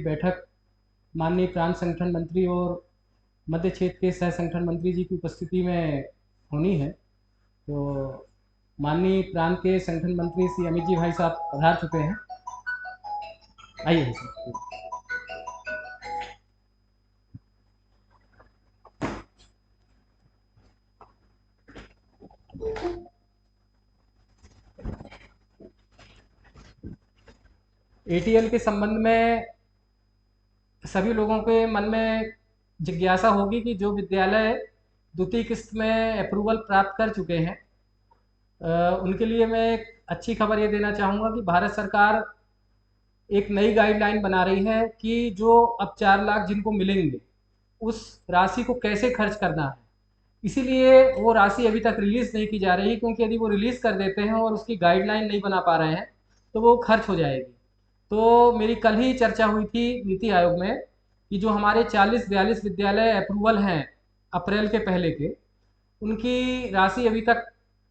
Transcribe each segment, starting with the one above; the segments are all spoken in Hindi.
बैठक माननीय प्रांत संगठन मंत्री और मध्य क्षेत्र के सह संगठन मंत्री जी की उपस्थिति में होनी है। तो माननीय प्रांत के संगठन मंत्री श्री अमित जी भाई साहब पधार चुके हैं। आइए सर। एटीएल के संबंध में सभी लोगों के मन में जिज्ञासा होगी कि जो विद्यालय द्वितीय किस्त में अप्रूवल प्राप्त कर चुके हैं उनके लिए मैं एक अच्छी खबर ये देना चाहूँगा कि भारत सरकार एक नई गाइडलाइन बना रही है कि जो अब 4 लाख जिनको मिलेंगे उस राशि को कैसे खर्च करना है। इसीलिए वो राशि अभी तक रिलीज़ नहीं की जा रही, क्योंकि यदि वो रिलीज़ कर देते हैं और उसकी गाइडलाइन नहीं बना पा रहे हैं तो वो खर्च हो जाएगी। तो मेरी कल ही चर्चा हुई थी नीति आयोग में कि जो हमारे 40-42 विद्यालय अप्रूवल हैं अप्रैल के पहले के, उनकी राशि अभी तक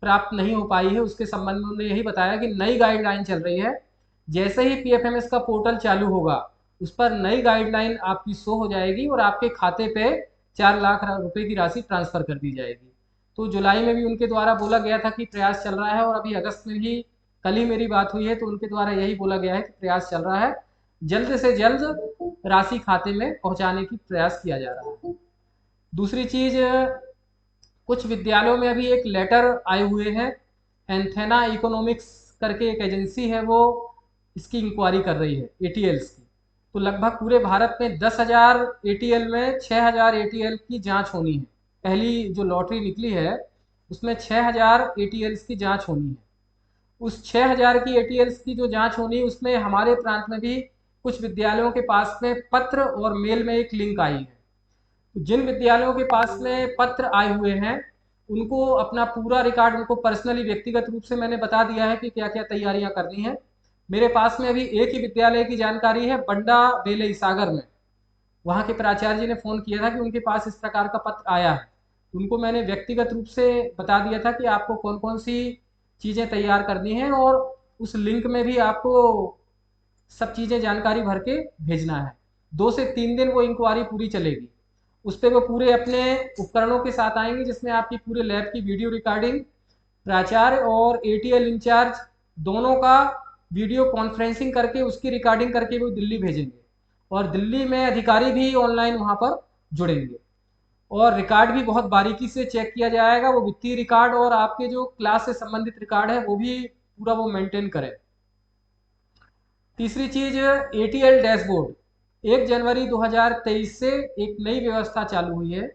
प्राप्त नहीं हो पाई है। उसके संबंध में उन्होंने यही बताया कि नई गाइडलाइन चल रही है, जैसे ही पीएफएमएस का पोर्टल चालू होगा उस पर नई गाइडलाइन आपकी शो हो जाएगी और आपके खाते पे 4 लाख रुपए की राशि ट्रांसफ़र कर दी जाएगी। तो जुलाई में भी उनके द्वारा बोला गया था कि प्रयास चल रहा है, और अभी अगस्त में भी कल ही मेरी बात हुई है तो उनके द्वारा यही बोला गया है कि प्रयास चल रहा है, जल्द से जल्द राशि खाते में पहुंचाने की प्रयास किया जा रहा है। दूसरी चीज़, कुछ विद्यालयों में अभी एक लेटर आए हुए हैं, एंथेना इकोनॉमिक्स करके एक एजेंसी है, वो इसकी इंक्वायरी कर रही है एटीएल्स की। तो लगभग पूरे भारत में 10,000 एटीएल में 6,000 एटीएल की जांच होनी है। पहली जो लॉटरी निकली है उसमें 6,000 एटीएल्स की जांच होनी है। उस 6,000 की एटीएल्स की जो जांच होनी है उसमें हमारे प्रांत में भी कुछ विद्यालयों के पास में पत्र और मेल में एक लिंक आई है। तो जिन विद्यालयों के पास में पत्र आए हुए हैं उनको अपना पूरा रिकॉर्ड, उनको पर्सनली व्यक्तिगत रूप से मैंने बता दिया है कि क्या क्या तैयारियां करनी है। मेरे पास में अभी एक ही विद्यालय की जानकारी है, बंडा बेलई सागर में। वहाँ के प्राचार्य जी ने फ़ोन किया था कि उनके पास इस प्रकार का पत्र आया है। उनको मैंने व्यक्तिगत रूप से बता दिया था कि आपको कौन कौन सी चीज़ें तैयार करनी हैं, और उस लिंक में भी आपको सब चीज़ें जानकारी भर के भेजना है। 2 से 3 दिन वो इंक्वायरी पूरी चलेगी। उस पर वो पूरे अपने उपकरणों के साथ आएंगे, जिसमें आपकी पूरे लैब की वीडियो रिकॉर्डिंग, प्राचार्य और एटीएल इंचार्ज दोनों का वीडियो कॉन्फ्रेंसिंग करके उसकी रिकॉर्डिंग करके वो दिल्ली भेजेंगे, और दिल्ली में अधिकारी भी ऑनलाइन वहाँ पर जुड़ेंगे, और रिकॉर्ड भी बहुत बारीकी से चेक किया जाएगा। वो वित्तीय रिकॉर्ड और आपके जो क्लास से संबंधित रिकॉर्ड है वो भी पूरा वो मेंटेन करें। तीसरी चीज़, एटीएल डैशबोर्ड। 1 जनवरी 2023 से एक नई व्यवस्था चालू हुई है,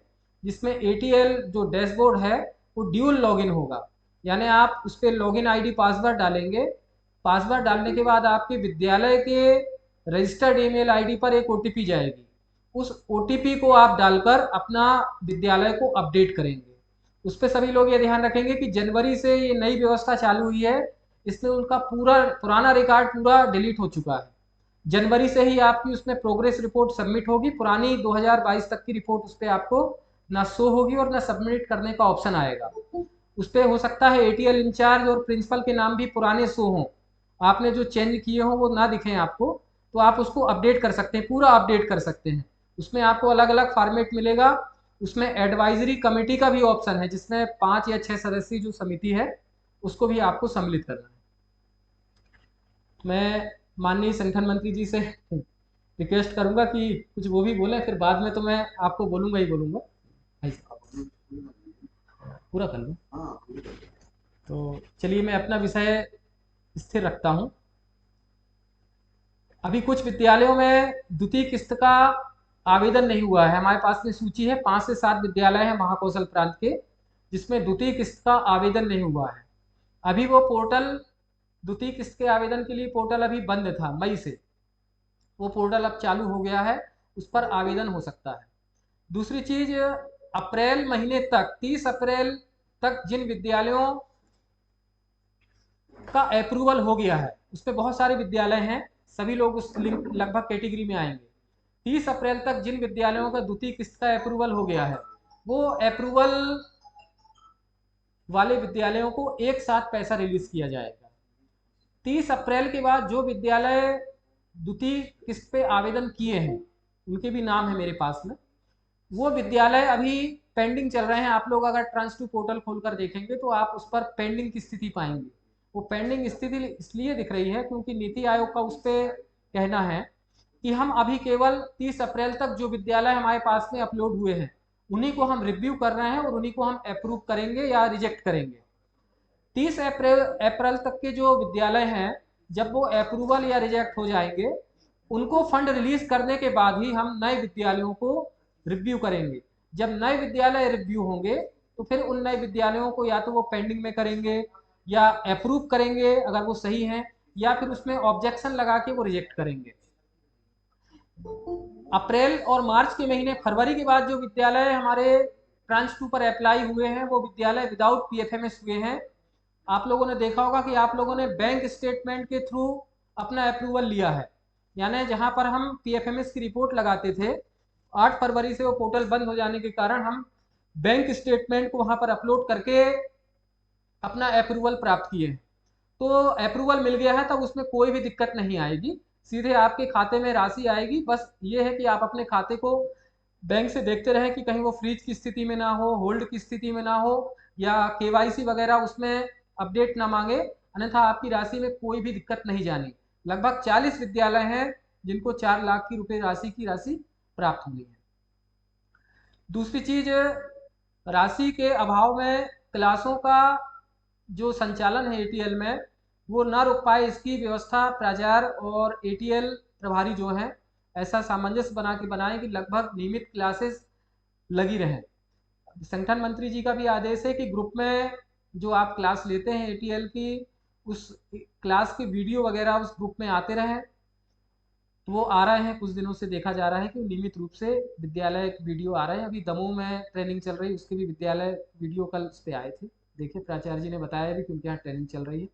जिसमें एटीएल जो डैशबोर्ड है वो ड्यूल लॉगिन होगा। यानी आप उस पर लॉगिन आईडी पासवर्ड डालेंगे, पासवर्ड डालने के बाद आपके विद्यालय के रजिस्टर्ड ईमेल आईडी पर एक ओटीपी जाएगी। उस ओटीपी को आप डालकर अपना विद्यालय को अपडेट करेंगे। उस पर सभी लोग ये ध्यान रखेंगे कि जनवरी से ये नई व्यवस्था चालू हुई है, इसमें उनका पूरा पुराना रिकॉर्ड पूरा डिलीट हो चुका है। जनवरी से ही आपकी उसमें प्रोग्रेस रिपोर्ट सबमिट होगी। पुरानी 2022 तक की रिपोर्ट उस पर आपको ना शो होगी और ना सबमिट करने का ऑप्शन आएगा। उस पर हो सकता है एटीएल इंचार्ज और प्रिंसिपल के नाम भी पुराने शो हों, आपने जो चेंज किए हों वो ना दिखें आपको, तो आप उसको अपडेट कर सकते हैं, पूरा अपडेट कर सकते हैं। उसमें आपको अलग अलग फॉर्मेट मिलेगा। उसमें एडवाइजरी कमेटी का भी ऑप्शन है, जिसमें 5 या 6 सदस्यीय जो समिति है उसको भी आपको सम्मिलित करना है। मैं माननीय संगठन मंत्री जी से रिक्वेस्ट करूंगा कि कुछ वो भी बोलें, फिर बाद में तो मैं आपको बोलूंगा ही बोलूंगा। भाई साहब पूरा कर लूँ। तो चलिए मैं अपना विषय स्थिर रखता हूँ। अभी कुछ विद्यालयों में द्वितीय किस्त का आवेदन नहीं हुआ है। हमारे पास में सूची है, 5 से 7 विद्यालय हैं महाकौशल प्रांत के, जिसमें द्वितीय किस्त का आवेदन नहीं हुआ है। अभी वो पोर्टल, द्वितीय किस्त के आवेदन के लिए पोर्टल अभी बंद था मई से, वो पोर्टल अब चालू हो गया है, उस पर आवेदन हो सकता है। दूसरी चीज़, अप्रैल महीने तक 30 अप्रैल तक जिन विद्यालयों का अप्रूवल हो गया है, उसमें बहुत सारे विद्यालय हैं, सभी लोग उस लिंक लगभग कैटेगरी में आएंगे। 30 अप्रैल तक जिन विद्यालयों का द्वितीय किस्त का अप्रूवल हो गया है, वो अप्रूवल वाले विद्यालयों को एक साथ पैसा रिलीज किया जाएगा। 30 अप्रैल के बाद जो विद्यालय द्वितीय किस्त पे आवेदन किए हैं, उनके भी नाम है मेरे पास में। वो विद्यालय अभी पेंडिंग चल रहे हैं। आप लोग अगर ट्रांस2 पोर्टल खोलकर देखेंगे तो आप उस पर पेंडिंग की स्थिति पाएंगे। वो पेंडिंग स्थिति इसलिए दिख रही है क्योंकि नीति आयोग का उस पर कहना है कि हम अभी केवल 30 अप्रैल तक जो विद्यालय हमारे पास में अपलोड हुए हैं उन्हीं को हम रिव्यू कर रहे हैं और उन्हीं को हम अप्रूव करेंगे या रिजेक्ट करेंगे। 30 अप्रैल तक के जो विद्यालय हैं, जब वो अप्रूवल या रिजेक्ट हो जाएंगे, उनको फंड रिलीज करने के बाद ही हम नए विद्यालयों को रिव्यू करेंगे। जब नए विद्यालय रिव्यू होंगे तो फिर उन नए विद्यालयों को या तो वो पेंडिंग में करेंगे या अप्रूव करेंगे अगर वो सही हैं, या फिर उसमें ऑब्जेक्शन लगा के वो रिजेक्ट करेंगे। अप्रैल और मार्च के महीने, फरवरी के बाद जो विद्यालय हमारे ट्रांस2 पर अप्लाई हुए हैं वो विद्यालय विदाउट पीएफएमएस हुए हैं। आप लोगों ने देखा होगा कि आप लोगों ने बैंक स्टेटमेंट के थ्रू अपना अप्रूवल लिया है, यानी जहां पर हम पीएफएमएस की रिपोर्ट लगाते थे, 8 फरवरी से वो पोर्टल बंद हो जाने के कारण हम बैंक स्टेटमेंट को वहां पर अपलोड करके अपना अप्रूवल प्राप्त किए। तो अप्रूवल मिल गया है, तब उसमें कोई भी दिक्कत नहीं आएगी, सीधे आपके खाते में राशि आएगी। बस ये है कि आप अपने खाते को बैंक से देखते रहें कि कहीं वो फ्रीज की स्थिति में ना हो, होल्ड की स्थिति में ना हो, या केवाईसी वगैरह उसमें अपडेट ना मांगे, अन्यथा आपकी राशि में कोई भी दिक्कत नहीं जानी। लगभग 40 विद्यालय हैं जिनको 4 लाख की रुपए राशि प्राप्त हुई है। दूसरी चीज, राशि के अभाव में क्लासों का जो संचालन है एटीएल में वो ना रुक पाए, इसकी व्यवस्था प्राचार्य और एटीएल प्रभारी जो हैं ऐसा सामंजस्य बना के बनाए कि लगभग नियमित क्लासेस लगी रहें। संगठन मंत्री जी का भी आदेश है कि ग्रुप में जो आप क्लास लेते हैं एटीएल की, उस क्लास के वीडियो वगैरह उस ग्रुप में आते रहें। तो वो आ रहे हैं, कुछ दिनों से देखा जा रहा है कि नियमित रूप से विद्यालय वीडियो आ रहे हैं। अभी दमोह में ट्रेनिंग चल रही है, उसके भी विद्यालय वीडियो कल उस पर आए थे। देखिए, प्राचार्य जी ने बताया भी कि उनके यहाँ ट्रेनिंग चल रही है।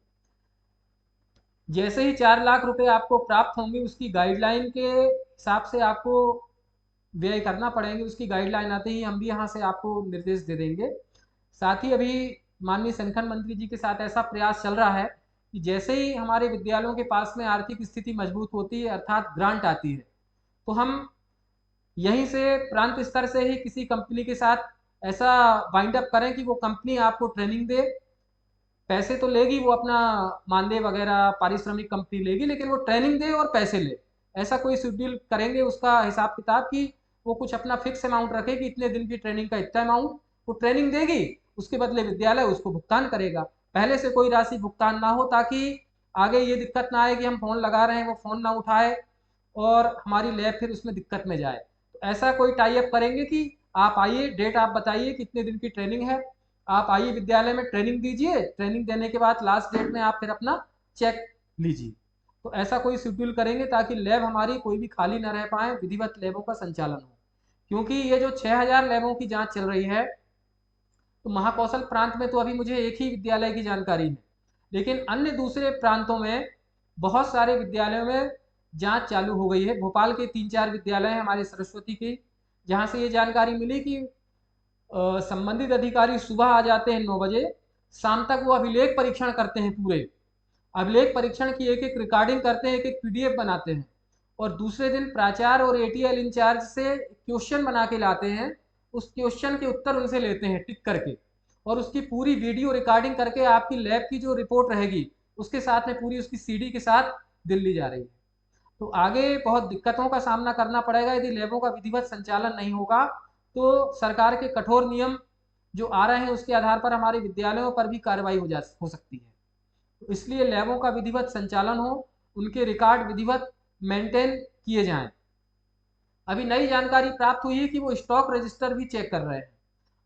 जैसे ही 4 लाख रुपए आपको प्राप्त होंगे, उसकी गाइडलाइन के हिसाब से आपको व्यय करना पड़ेंगे। उसकी गाइडलाइन आते ही हम भी यहाँ से आपको निर्देश दे देंगे। साथ ही अभी माननीय संगठन मंत्री जी के साथ ऐसा प्रयास चल रहा है कि जैसे ही हमारे विद्यालयों के पास में आर्थिक स्थिति मजबूत होती है, अर्थात ग्रांट आती है, तो हम यहीं से प्रांत स्तर से ही किसी कंपनी के साथ ऐसा बाइंड अप करें कि वो कंपनी आपको ट्रेनिंग दे। पैसे तो लेगी वो, अपना मानदेय वगैरह पारिश्रमिक कंपनी लेगी, लेकिन वो ट्रेनिंग दे और पैसे ले। ऐसा कोई शेड्यूल करेंगे उसका हिसाब किताब कि वो कुछ अपना फिक्स अमाउंट रखे कि इतने दिन की ट्रेनिंग का इतना अमाउंट वो ट्रेनिंग देगी, उसके बदले विद्यालय उसको भुगतान करेगा। पहले से कोई राशि भुगतान ना हो, ताकि आगे ये दिक्कत ना आए कि हम फ़ोन लगा रहे हैं वो फ़ोन ना उठाए और हमारी लैब फिर उसमें दिक्कत में जाए। तो ऐसा कोई टाई अप करेंगे कि आप आइए, डेट आप बताइए कितने दिन की ट्रेनिंग है, आप आइए विद्यालय में ट्रेनिंग दीजिए, ट्रेनिंग देने के बाद लास्ट डेट में आप फिर अपना चेक लीजिए। तो ऐसा कोई शेड्यूल करेंगे ताकि लैब हमारी कोई भी खाली ना रह पाए, विधिवत लैबों का संचालन हो। क्योंकि ये जो 6000 लैबों की जांच चल रही है, तो महाकौशल प्रांत में तो अभी मुझे एक ही विद्यालय की जानकारी है, लेकिन अन्य दूसरे प्रांतों में बहुत सारे विद्यालयों में जांच चालू हो गई है। भोपाल के 3-4 विद्यालय हैं हमारे सरस्वती के, जहां से ये जानकारी मिली कि संबंधित अधिकारी सुबह आ जाते हैं 9 बजे, शाम तक वो अभिलेख परीक्षण करते हैं। पूरे अभिलेख परीक्षण की एक एक रिकॉर्डिंग करते हैं, एक एक पीडीएफ बनाते हैं, और दूसरे दिन प्राचार्य और एटीएल इंचार्ज से क्वेश्चन बना के लाते हैं। उस क्वेश्चन के उत्तर उनसे लेते हैं टिक करके, और उसकी पूरी वीडियो रिकॉर्डिंग करके आपकी लैब की जो रिपोर्ट रहेगी उसके साथ में पूरी उसकी सीडी के साथ दिल्ली जा रही है। तो आगे बहुत दिक्कतों का सामना करना पड़ेगा यदि लैबों का विधिवत संचालन नहीं होगा। तो सरकार के कठोर नियम जो आ रहे हैं उसके आधार पर हमारे विद्यालयों पर भी कार्रवाई हो सकती है। तो इसलिए लैबों का विधिवत संचालन हो, उनके रिकॉर्ड विधिवत मेंटेन किए जाएं। अभी नई जानकारी प्राप्त हुई है कि वो स्टॉक रजिस्टर भी चेक कर रहे हैं।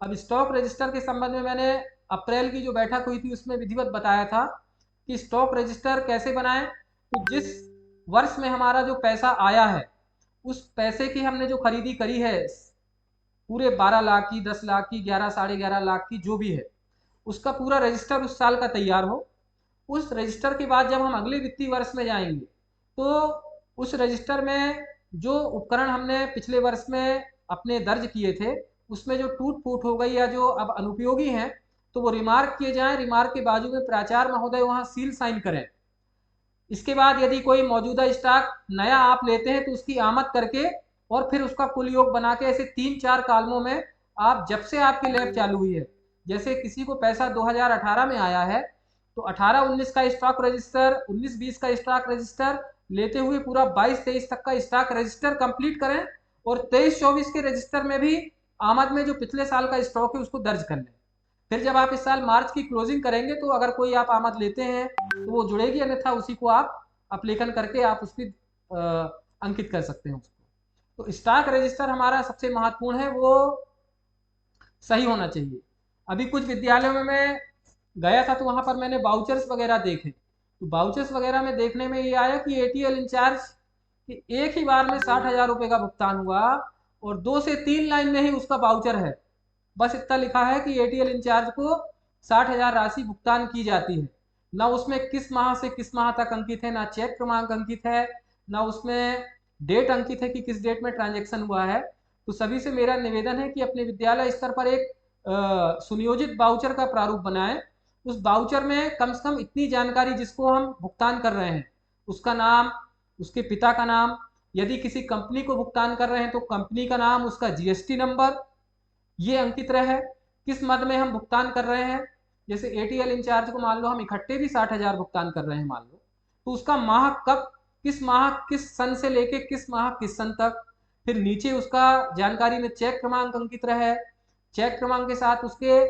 अब स्टॉक रजिस्टर के संबंध में मैंने अप्रैल की जो बैठक हुई थी उसमें विधिवत बताया था कि स्टॉक रजिस्टर कैसे बनाएं। तो जिस वर्ष में हमारा जो पैसा आया है, उस पैसे की हमने जो खरीदी करी है, पूरे 12 लाख की, 10 लाख की, 11 साढ़े 11 लाख की जो भी है, उसका पूरा रजिस्टर उस साल का तैयार हो। उस रजिस्टर के बाद जब हम अगले वित्तीय वर्ष में जाएंगे, तो उस रजिस्टर में जो उपकरण हमने पिछले वर्ष में अपने दर्ज किए थे, उसमें जो टूट फूट हो गई या जो अब अनुपयोगी हैं, तो वो रिमार्क किए जाएं। रिमार्क के बाजू में प्राचार्य महोदय वहाँ सील साइन करें। इसके बाद यदि कोई मौजूदा स्टॉक नया आप लेते हैं तो उसकी आमद करके और फिर उसका कुल योग बना के ऐसे 3-4 कालमों में आप जब से आपकी लैब चालू हुई है, जैसे किसी को पैसा 2018 में आया है तो 18-19 का स्टॉक रजिस्टर, 19-20 का स्टॉक रजिस्टर लेते हुए पूरा 22-23 तक का स्टॉक रजिस्टर कंप्लीट करें और 23-24 के रजिस्टर में भी आमद में जो पिछले साल का स्टॉक है उसको दर्ज कर लें। फिर जब आप इस साल मार्च की क्लोजिंग करेंगे तो अगर कोई आप आमद लेते हैं तो वो जुड़ेगी, अन्यथा उसी को आप अप्लीकेशन करके आप उसकी अंकित कर सकते हैं उसको। तो स्टॉक रजिस्टर हमारा सबसे महत्वपूर्ण है, वो सही होना चाहिए। अभी कुछ विद्यालयों में मैं गया था तो वहाँ पर मैंने वाउचर्स वगैरह देखे, तो वाउचर्स वगैरह में देखने में ये आया कि एटीएल इंचार्ज कि एक ही बार में 60,000 रुपये का भुगतान हुआ और 2 से 3 लाइन में ही उसका वाउचर है। बस इतना लिखा है कि एटीएल इंचार्ज को 60,000 राशि भुगतान की जाती है। ना उसमें किस माह से किस माह तक अंकित है, ना चेक क्रमांक अंकित है, ना उसमें डेट अंकित है कि किस डेट में ट्रांजेक्शन हुआ है। तो सभी से मेरा निवेदन है कि अपने विद्यालय स्तर पर एक सुनियोजित वाउचर का प्रारूप बनाएं। उस वाउचर में कम से कम इतनी जानकारी जिसको हम भुगतान कर रहे हैं, उसका नाम, उसके पिता का नाम, यदि किसी कंपनी को भुगतान कर रहे हैं तो कंपनी का नाम, उसका जीएसटी नंबर, ये अंकित रहे। किस मद में हम भुगतान कर रहे हैं, जैसे एटीएल इंचार्ज को मान लो हम इकट्ठे भी 60,000 भुगतान कर रहे हैं मान लो, तो उसका माह कब, किस माह किस सन से लेके किस माह किस सन तक। फिर नीचे उसका जानकारी में चेक क्रमांक अंकित रहे, चेक क्रमांक के साथ उसके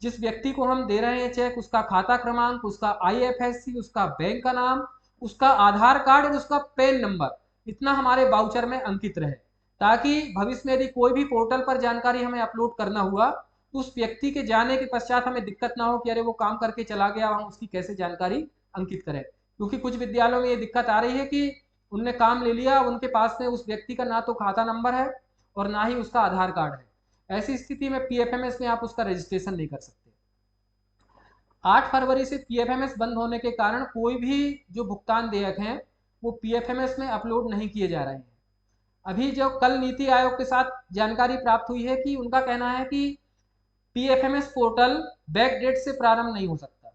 जिस व्यक्ति को हम दे रहे हैं चेक, उसका खाता क्रमांक, उसका आईएफएससी, उसका बैंक का नाम, उसका आधार कार्ड और उसका पैन नंबर, इतना हमारे वाउचर में अंकित रहे, ताकि भविष्य में यदि कोई भी पोर्टल पर जानकारी हमें अपलोड करना हुआ तो उस व्यक्ति के जाने के पश्चात हमें दिक्कत ना हो कि अरे वो काम करके चला गया, हम उसकी कैसे जानकारी अंकित करें। क्योंकि कुछ विद्यालयों में ये दिक्कत आ रही है कि उनने काम ले लिया, उनके पास में उस व्यक्ति का ना तो खाता नंबर है और ना ही उसका आधार कार्ड है। ऐसी स्थिति में पीएफएमएस में आप उसका रजिस्ट्रेशन नहीं कर सकते। 8 फरवरी से पीएफएमएस बंद होने के कारण कोई भी जो भुगतान देयक हैं वो पीएफएमएस में अपलोड नहीं किए जा रहे हैं। अभी जो कल नीति आयोग के साथ जानकारी प्राप्त हुई है कि उनका कहना है कि पीएफएमएस पोर्टल बैक डेट से प्रारंभ नहीं हो सकता।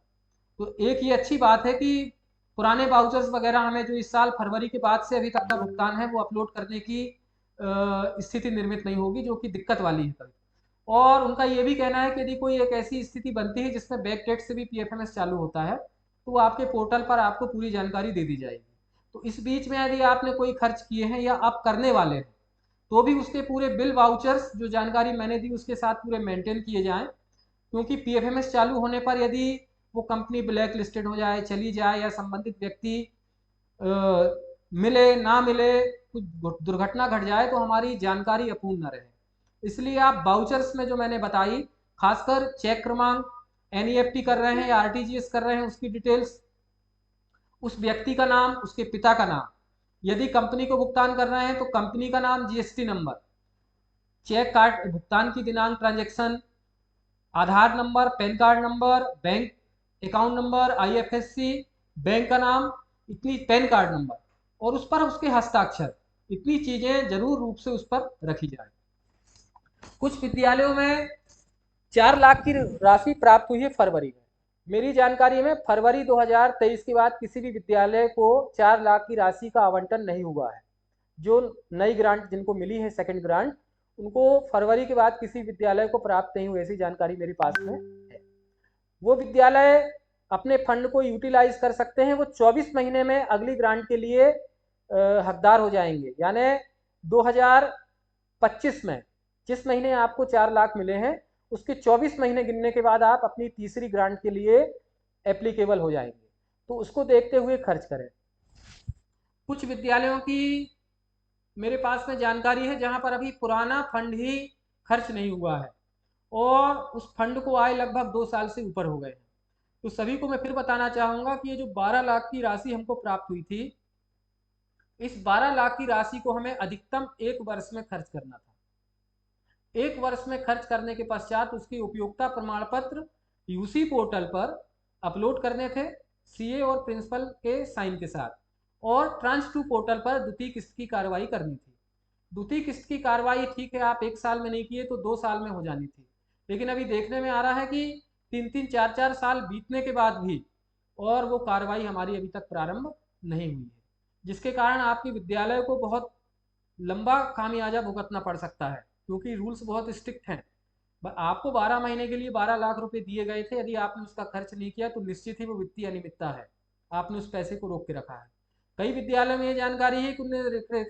तो एक ये अच्छी बात है कि पुराने वाउचर्स वगैरह हमें जो इस साल फरवरी के बाद से अभी तक का भुगतान है वो अपलोड करने की स्थिति निर्मित नहीं होगी, जो कि दिक्कत वाली है कभी। और उनका ये भी कहना है कि यदि कोई एक ऐसी स्थिति बनती है जिसमें बैक डेट से भी पीएफएमएस चालू होता है तो वो आपके पोर्टल पर आपको पूरी जानकारी दे दी जाएगी। तो इस बीच में यदि आपने कोई खर्च किए हैं या आप करने वाले हैं तो भी उसके पूरे बिल वाउचर्स जो जानकारी मैंने दी उसके साथ पूरे मेंटेन किए जाएं, क्योंकि पीएफएमएस चालू होने पर यदि वो कंपनी ब्लैक लिस्टेड हो जाए, चली जाए या संबंधित व्यक्ति मिले ना मिले, कुछ दुर्घटना घट जाए तो हमारी जानकारी अपूर्ण न रहे। इसलिए आप वाउचर्स में जो मैंने बताई, खासकर चेक क्रमांक, एनईएफटी कर रहे हैं या आरटीजीएस कर रहे हैं उसकी डिटेल्स, उस व्यक्ति का नाम, उसके पिता का नाम, यदि कंपनी को भुगतान कर रहे हैं तो कंपनी का नाम, जीएसटी नंबर, चेक कार्ड, भुगतान की दिनांक, transaction, Aadhaar number, PAN card number, bank account number, IFSC, bank का नाम, इतनी पैन कार्ड नंबर और उस पर उसके हस्ताक्षर, इतनी चीजें जरूर रूप से उस पर रखी जाए। कुछ विद्यालयों में 4 लाख की राशि प्राप्त हुई है फरवरी में। मेरी जानकारी में फरवरी 2023 के बाद किसी भी विद्यालय को 4 लाख की राशि का आवंटन नहीं हुआ है। जो नई ग्रांट जिनको मिली है सेकंड ग्रांट, उनको फरवरी के बाद किसी विद्यालय को प्राप्त नहीं हुई, ऐसी जानकारी मेरे पास में है। वो विद्यालय अपने फंड को यूटिलाइज कर सकते हैं, वो 24 महीने में अगली ग्रांट के लिए हकदार हो जाएंगे। यानी 2025 में जिस महीने आपको 4 लाख मिले हैं उसके 24 महीने गिनने के बाद आप अपनी तीसरी ग्रांट के लिए एप्लीकेबल हो जाएंगे, तो उसको देखते हुए खर्च करें। कुछ विद्यालयों की मेरे पास में जानकारी है जहां पर अभी पुराना फंड ही खर्च नहीं हुआ है और उस फंड को आए लगभग 2 साल से ऊपर हो गए हैं। तो सभी को मैं फिर बताना चाहूँगा कि ये जो 12 लाख की राशि हमको प्राप्त हुई थी, इस 12 लाख की राशि को हमें अधिकतम 1 वर्ष में खर्च करना था। 1 वर्ष में खर्च करने के पश्चात उसकी उपयोगिता प्रमाण पत्र यूसी पोर्टल पर अपलोड करने थे सीए और प्रिंसिपल के साइन के साथ, और ट्रांस टू पोर्टल पर द्वितीय किस्त की कार्रवाई करनी थी। द्वितीय किस्त की कार्रवाई ठीक है आप 1 साल में नहीं किए तो 2 साल में हो जानी थी, लेकिन अभी देखने में आ रहा है कि 3-3, 4-4 साल बीतने के बाद भी और वो कार्रवाई हमारी अभी तक प्रारंभ नहीं हुई है, जिसके कारण आपके विद्यालय को बहुत लंबा खामियाजा भुगतना पड़ सकता है, क्योंकि रूल्स बहुत स्ट्रिक्ट हैं। आपको 12 महीने के लिए 12 लाख रुपए दिए गए थे, यदि आपने उसका खर्च नहीं किया तो निश्चित ही वो वित्तीय अनियमितता है, आपने उस पैसे को रोक के रखा है। कई विद्यालयों में ये जानकारी है कि उन्होंने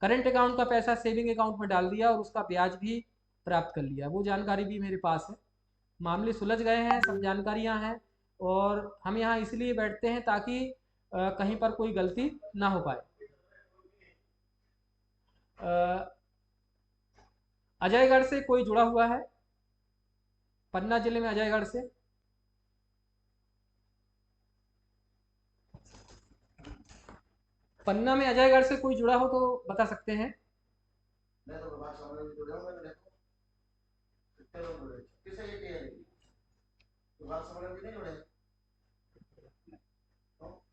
करंट अकाउंट का पैसा सेविंग अकाउंट में डाल दिया और उसका ब्याज भी प्राप्त कर लिया, वो जानकारी भी मेरे पास है। मामले सुलझ गए हैं, सब जानकारियां हैं, और हम यहाँ इसलिए बैठते हैं ताकि कहीं पर कोई गलती ना हो पाए। अजयगढ़ से कोई जुड़ा हुआ है? पन्ना जिले में अजयगढ़ से? पन्ना में अजयगढ़ से कोई जुड़ा हो तो बता सकते हैं। मैं तो प्रभात समझ में जुड़े हूँ, मैंने देखो कितने लोग जुड़े, किसे ये टीआर प्रभात समझ में नहीं जुड़े तो?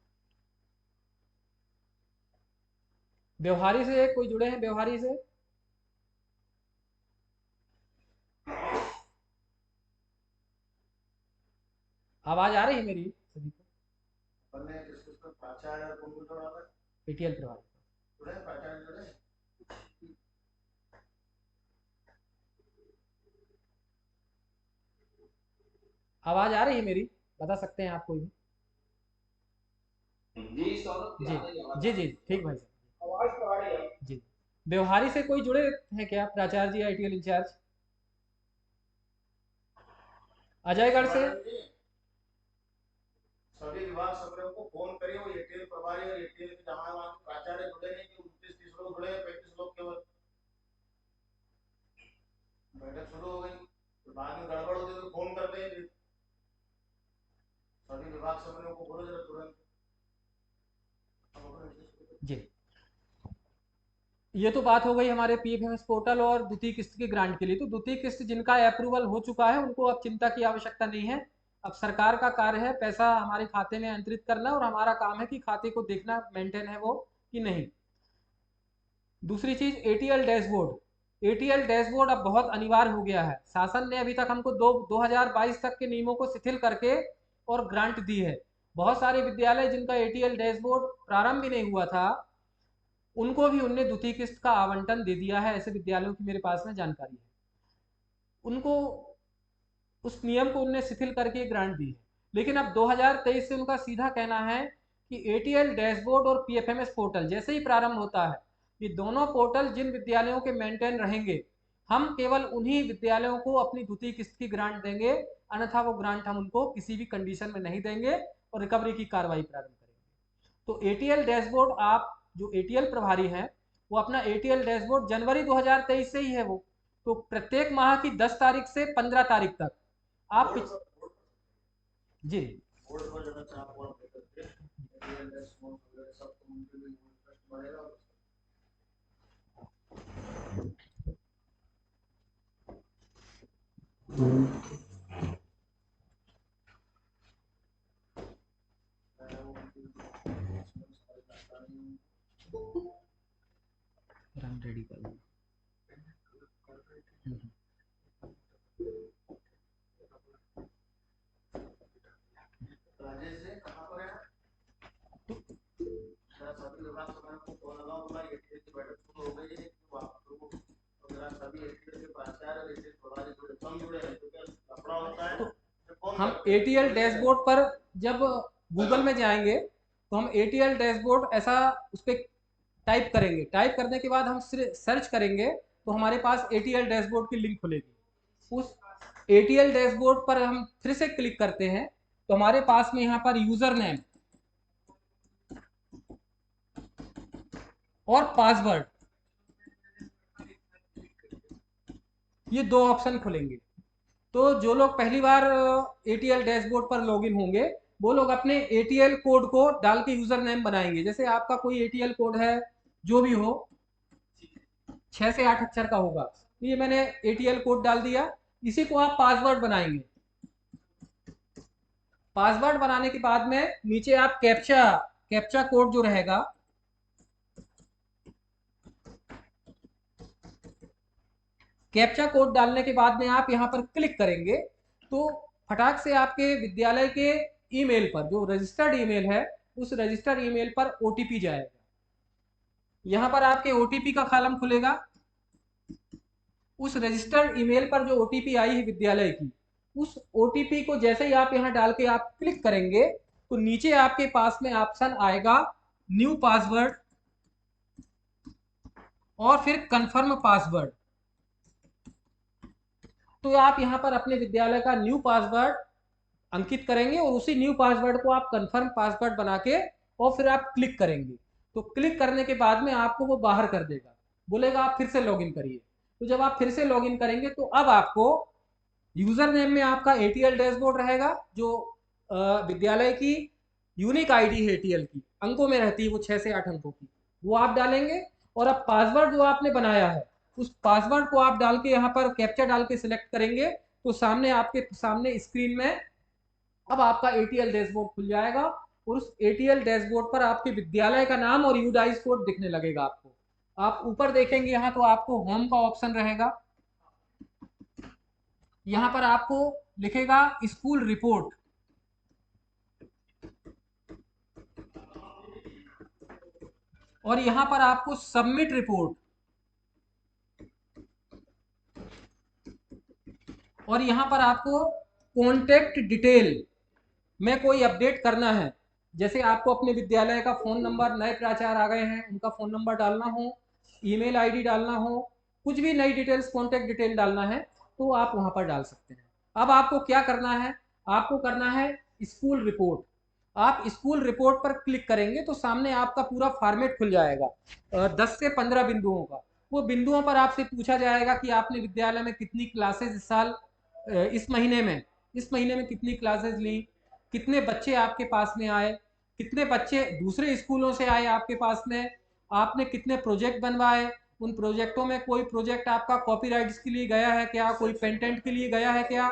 व्यवहारी से कोई जुड़े हैं? व्यवहारी से? आवाज आ रही है मेरी सभी को? पन्ने किस किस को प्राचार्य और कौन को जोड़ा था? एटीएल प्रभारी जुड़े प्राचार्य जुड़े। आवाज आ रही है मेरी? बता सकते हैं आप कोई भी? जी सौरभ जी जी जी ठीक भाई साहब। आवाज तो आ रही है जी, व्यवहारी से कोई जुड़े हैं क्या, प्राचार्य जी, आईटीएल इंचार्ज? अजयगढ़ से? सभी विभाग समन्वय को फोन करिए, वो एटीएल प्रभारी और एटीएल के जहां प्राचार्य जुड़े नहीं कि 29-30 लोग जुड़े, 35 लोग केवल। बैठक शुरू हो गई तो बाद में गड़बड़ होती तो फोन करते हैं, सभी विभाग समन्वय को बोलो जरा तुरंत। जी, ये तो बात हो गई हमारे पीएफएमएस पोर्टल और द्वितीय किस्त की ग्रांट के लिए। तो द्वितीय किस्त जिनका अप्रूवल हो चुका है उनको अब चिंता की आवश्यकता नहीं है। अब सरकार का कार्य है पैसा हमारे खाते में अंतरित करना, और हमारा काम है कि खाते को देखना मेंटेन है वो कि नहीं। दूसरी चीज, एटीएल डैशबोर्ड। एटीएल डैशबोर्ड अब बहुत अनिवार्य हो गया है। शासन ने अभी तक हमको 2022 तक के नियमों को शिथिल करके और ग्रांट दी है। बहुत सारे विद्यालय जिनका एटीएल डैशबोर्ड प्रारंभ भी नहीं हुआ था, उनको भी उनने द्वितीय किस्त का आवंटन दे दिया है। ऐसे विद्यालयों की मेरे पास में जानकारी है, उनको उस नियम को उनने शिथिल करके ग्रांट दी है। लेकिन अब 2023 से उनका सीधा कहना है कि एटीएल डैशबोर्ड और पीएफएमएस पोर्टल जैसे ही प्रारंभ होता है, ये दोनों पोर्टल जिन विद्यालयों के मेंटेन रहेंगे, हम केवल उन्हीं विद्यालयों को अपनी द्वितीय किस्त की ग्रांट देंगे, अन्यथा वो ग्रांट हम उनको किसी भी कंडीशन में नहीं देंगे और रिकवरी की कार्रवाई प्रारंभ करेंगे। तो एटीएल डैशबोर्ड, आप जो एटीएल प्रभारी हैं वो अपना एटीएल डैशबोर्ड जनवरी 2023 से ही है वो, तो प्रत्येक माह की 10 तारीख से 15 तारीख तक आप जी रन रेडी कर लो। राजेश जी कहाँ पर है? सभी विभाग समन्वय को फोन लगाओ, बोला एटीएल की बैठक शुरू हो गई है, तो आप लोग अगर सभी एटीएल के प्राचार्य और एटीएल प्रभारी जुड़े कम जुड़े हैं तो क्या लफड़ा होता है? तो हम एटीएल डैशबोर्ड पर जब गूगल में जाएंगे तो हम एटीएल डैशबोर्ड ऐसा उस पर टाइप करेंगे, टाइप करने के बाद हम सर्च करेंगे तो हमारे पास एटीएल डैशबोर्ड की लिंक खुलेगी। उस एटीएल डैशबोर्ड पर हम फिर से क्लिक करते हैं तो हमारे पास में यहाँ पर यूजर नेम और पासवर्ड, ये दो ऑप्शन खुलेंगे। तो जो लोग पहली बार एटीएल डैशबोर्ड पर लॉगिन होंगे वो लोग अपने एटीएल कोड को डाल के यूजर नेम बनाएंगे। जैसे आपका कोई एटीएल कोड है, जो भी हो, 6 से 8 अक्षर का होगा, तो ये मैंने एटीएल कोड डाल दिया। इसी को आप पासवर्ड बनाएंगे। पासवर्ड बनाने के बाद में नीचे आप कैप्चा कैप्चा कोड जो रहेगा, कैप्चा कोड डालने के बाद में आप यहां पर क्लिक करेंगे तो फटाक से आपके विद्यालय के ईमेल पर, जो रजिस्टर्ड ईमेल है, उस रजिस्टर ईमेल पर ओटीपी जाएगा। यहाँ पर आपके ओटीपी का कॉलम खुलेगा। उस रजिस्टर्ड ईमेल पर जो ओटीपी आई है विद्यालय की, उस ओटीपी को जैसे ही आप यहाँ डाल के आप क्लिक करेंगे तो नीचे आपके पास में ऑप्शन आएगा न्यू पासवर्ड और फिर कंफर्म पासवर्ड। तो आप यहाँ पर अपने विद्यालय का न्यू पासवर्ड अंकित करेंगे और उसी न्यू पासवर्ड को आप कंफर्म पासवर्ड बना के और फिर आप क्लिक करेंगे। तो क्लिक करने के बाद में आपको वो बाहर कर देगा, बोलेगा आप फिर से लॉगिन करिए। तो जब आप फिर से लॉगिन करेंगे तो अब आपको यूजर नेम में आपका एटीएल डैशबोर्ड रहेगा, जो विद्यालय की यूनिक आईडी है एटीएल की, अंकों में रहती है वो 6 से 8 अंकों की, वो आप डालेंगे। और अब पासवर्ड जो आपने बनाया है उस पासवर्ड को आप डाल के यहाँ पर कैप्चा डाल के सिलेक्ट करेंगे तो सामने आपके सामने स्क्रीन में अब आपका एटीएल डैशबोर्ड खुल जाएगा और उस एटीएल डैशबोर्ड पर आपके विद्यालय का नाम और यूडाइस कोड दिखने लगेगा आपको। आप ऊपर देखेंगे यहाँ तो आपको होम का ऑप्शन रहेगा, यहाँ पर आपको लिखेगा स्कूल रिपोर्ट, और यहाँ पर आपको सबमिट रिपोर्ट, और यहाँ पर आपको कॉन्टेक्ट डिटेल में कोई अपडेट करना है, जैसे आपको अपने विद्यालय का फ़ोन नंबर, नए प्राचार्य आ गए हैं उनका फ़ोन नंबर डालना हो, ईमेल आईडी डालना हो, कुछ भी नई डिटेल्स कॉन्टेक्ट डिटेल डालना है तो आप वहाँ पर डाल सकते हैं। अब आपको क्या करना है, आपको करना है स्कूल रिपोर्ट। आप स्कूल रिपोर्ट पर क्लिक करेंगे तो सामने आपका पूरा फॉर्मेट खुल जाएगा 10 से 15 बिंदुओं का। वो बिंदुओं पर आपसे पूछा जाएगा कि आपने विद्यालय में कितनी क्लासेज इस साल इस महीने में कितनी क्लासेज ली, कितने बच्चे आपके पास में आए, कितने बच्चे दूसरे स्कूलों से आए आपके पास में, आपने कितने प्रोजेक्ट बनवाए, उन प्रोजेक्टों में कोई प्रोजेक्ट आपका कॉपीराइट्स के लिए गया है क्या, कोई पेटेंट के लिए गया है क्या।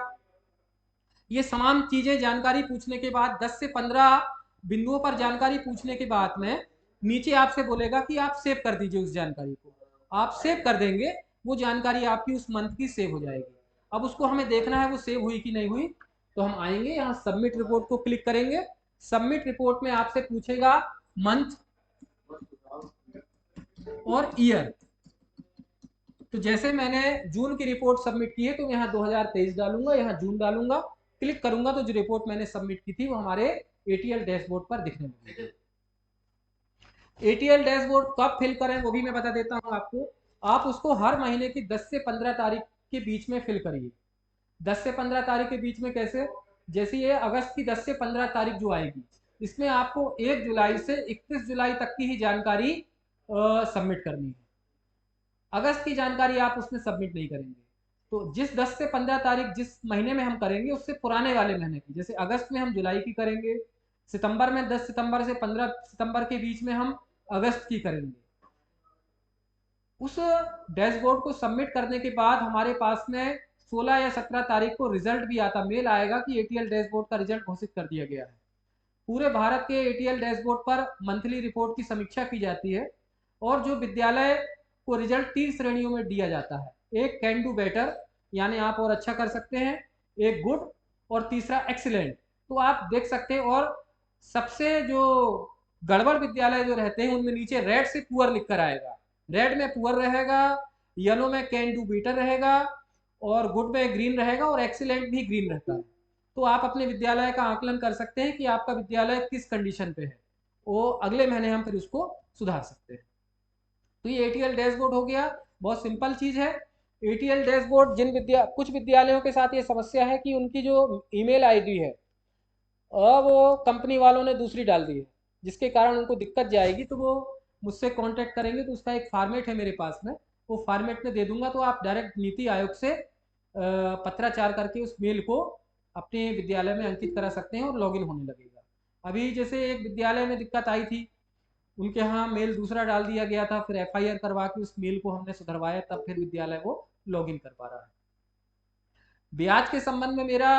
ये तमाम चीज़ें जानकारी पूछने के बाद 10 से 15 बिंदुओं पर जानकारी पूछने के बाद में नीचे आपसे बोलेगा कि आप सेव कर दीजिए उस जानकारी को। आप सेव कर देंगे, वो जानकारी आपकी उस मंथ की सेव हो जाएगी। अब उसको हमें देखना है वो सेव हुई कि नहीं हुई, तो हम आएंगे यहाँ सबमिट रिपोर्ट को क्लिक करेंगे। सबमिट रिपोर्ट में आपसे पूछेगा मंथ और ईयर। तो जैसे मैंने जून की रिपोर्ट सबमिट की है तो यहाँ 2023 डालूंगा, यहाँ जून डालूंगा, क्लिक करूंगा तो जो रिपोर्ट मैंने सबमिट की थी वो हमारे एटीएल डैशबोर्ड पर दिखने लगेगी। एटीएल डैशबोर्ड कब फिल करें वो भी मैं बता देता हूँ आपको। आप उसको हर महीने की 10 से 15 तारीख के बीच में फिल करिए। 10 से 15 तारीख के बीच में कैसे, जैसे ये अगस्त की 10 से 15 तारीख जो आएगी इसमें आपको 1 जुलाई से 31 जुलाई तक की ही जानकारी सबमिट करनी है। अगस्त की जानकारी आप उसमें सबमिट नहीं करेंगे। तो जिस 10 से 15 तारीख जिस महीने में हम करेंगे उससे पुराने वाले महीने की, जैसे अगस्त में हम जुलाई की करेंगे, सितंबर में 10 सितंबर से 15 सितंबर के बीच में हम अगस्त की करेंगे। उस डैशबोर्ड को सबमिट करने के बाद हमारे पास में 16 या 17 तारीख को रिजल्ट भी आता, मेल आएगा कि एटीएल डैशबोर्ड का रिजल्ट घोषित कर दिया गया है। पूरे भारत के एटीएल डैशबोर्ड पर मंथली रिपोर्ट की समीक्षा की जाती है और जो विद्यालय को रिजल्ट 3 श्रेणियों में दिया जाता है। एक कैन डू बेटर, यानी आप और अच्छा कर सकते हैं, एक गुड, और तीसरा एक्सीलेंट। तो आप देख सकते हैं, और सबसे जो गड़बड़ विद्यालय जो रहते हैं उनमें नीचे रेड से पुअर लिख कर आएगा, रेड में पुअर रहेगा, येलो में कैन डू बेटर रहेगा, और गुड में ग्रीन रहेगा, और एक्सीलेंट भी ग्रीन रहता है। तो आप अपने विद्यालय का आकलन कर सकते हैं कि आपका विद्यालय किस कंडीशन पे है, वो अगले महीने हम फिर उसको सुधार सकते हैं। तो ये एटीएल डैशबोर्ड हो गया, बहुत सिंपल चीज़ है। एटीएल डैशबोर्ड कुछ विद्यालयों के साथ ये समस्या है कि उनकी जो ईमेल आईडी है वो कंपनी वालों ने दूसरी डाल दी है, जिसके कारण उनको दिक्कत जाएगी। तो वो मुझसे कांटेक्ट करेंगे तो उसका एक फॉर्मेट है मेरे पास में, वो फॉर्मेट में दे दूंगा, तो आप डायरेक्ट नीति आयोग से पत्राचार करके उस मेल को अपने विद्यालय में अंकित करा सकते हैं और लॉगिन होने लगेगा। अभी जैसे एक विद्यालय में दिक्कत आई थी, उनके यहाँ मेल दूसरा डाल दिया गया था, फिर एफआईआर करवा के उस मेल को हमने सुधरवाया, तब फिर विद्यालय वो लॉगिन कर पा रहा है। ब्याज के संबंध में मेरा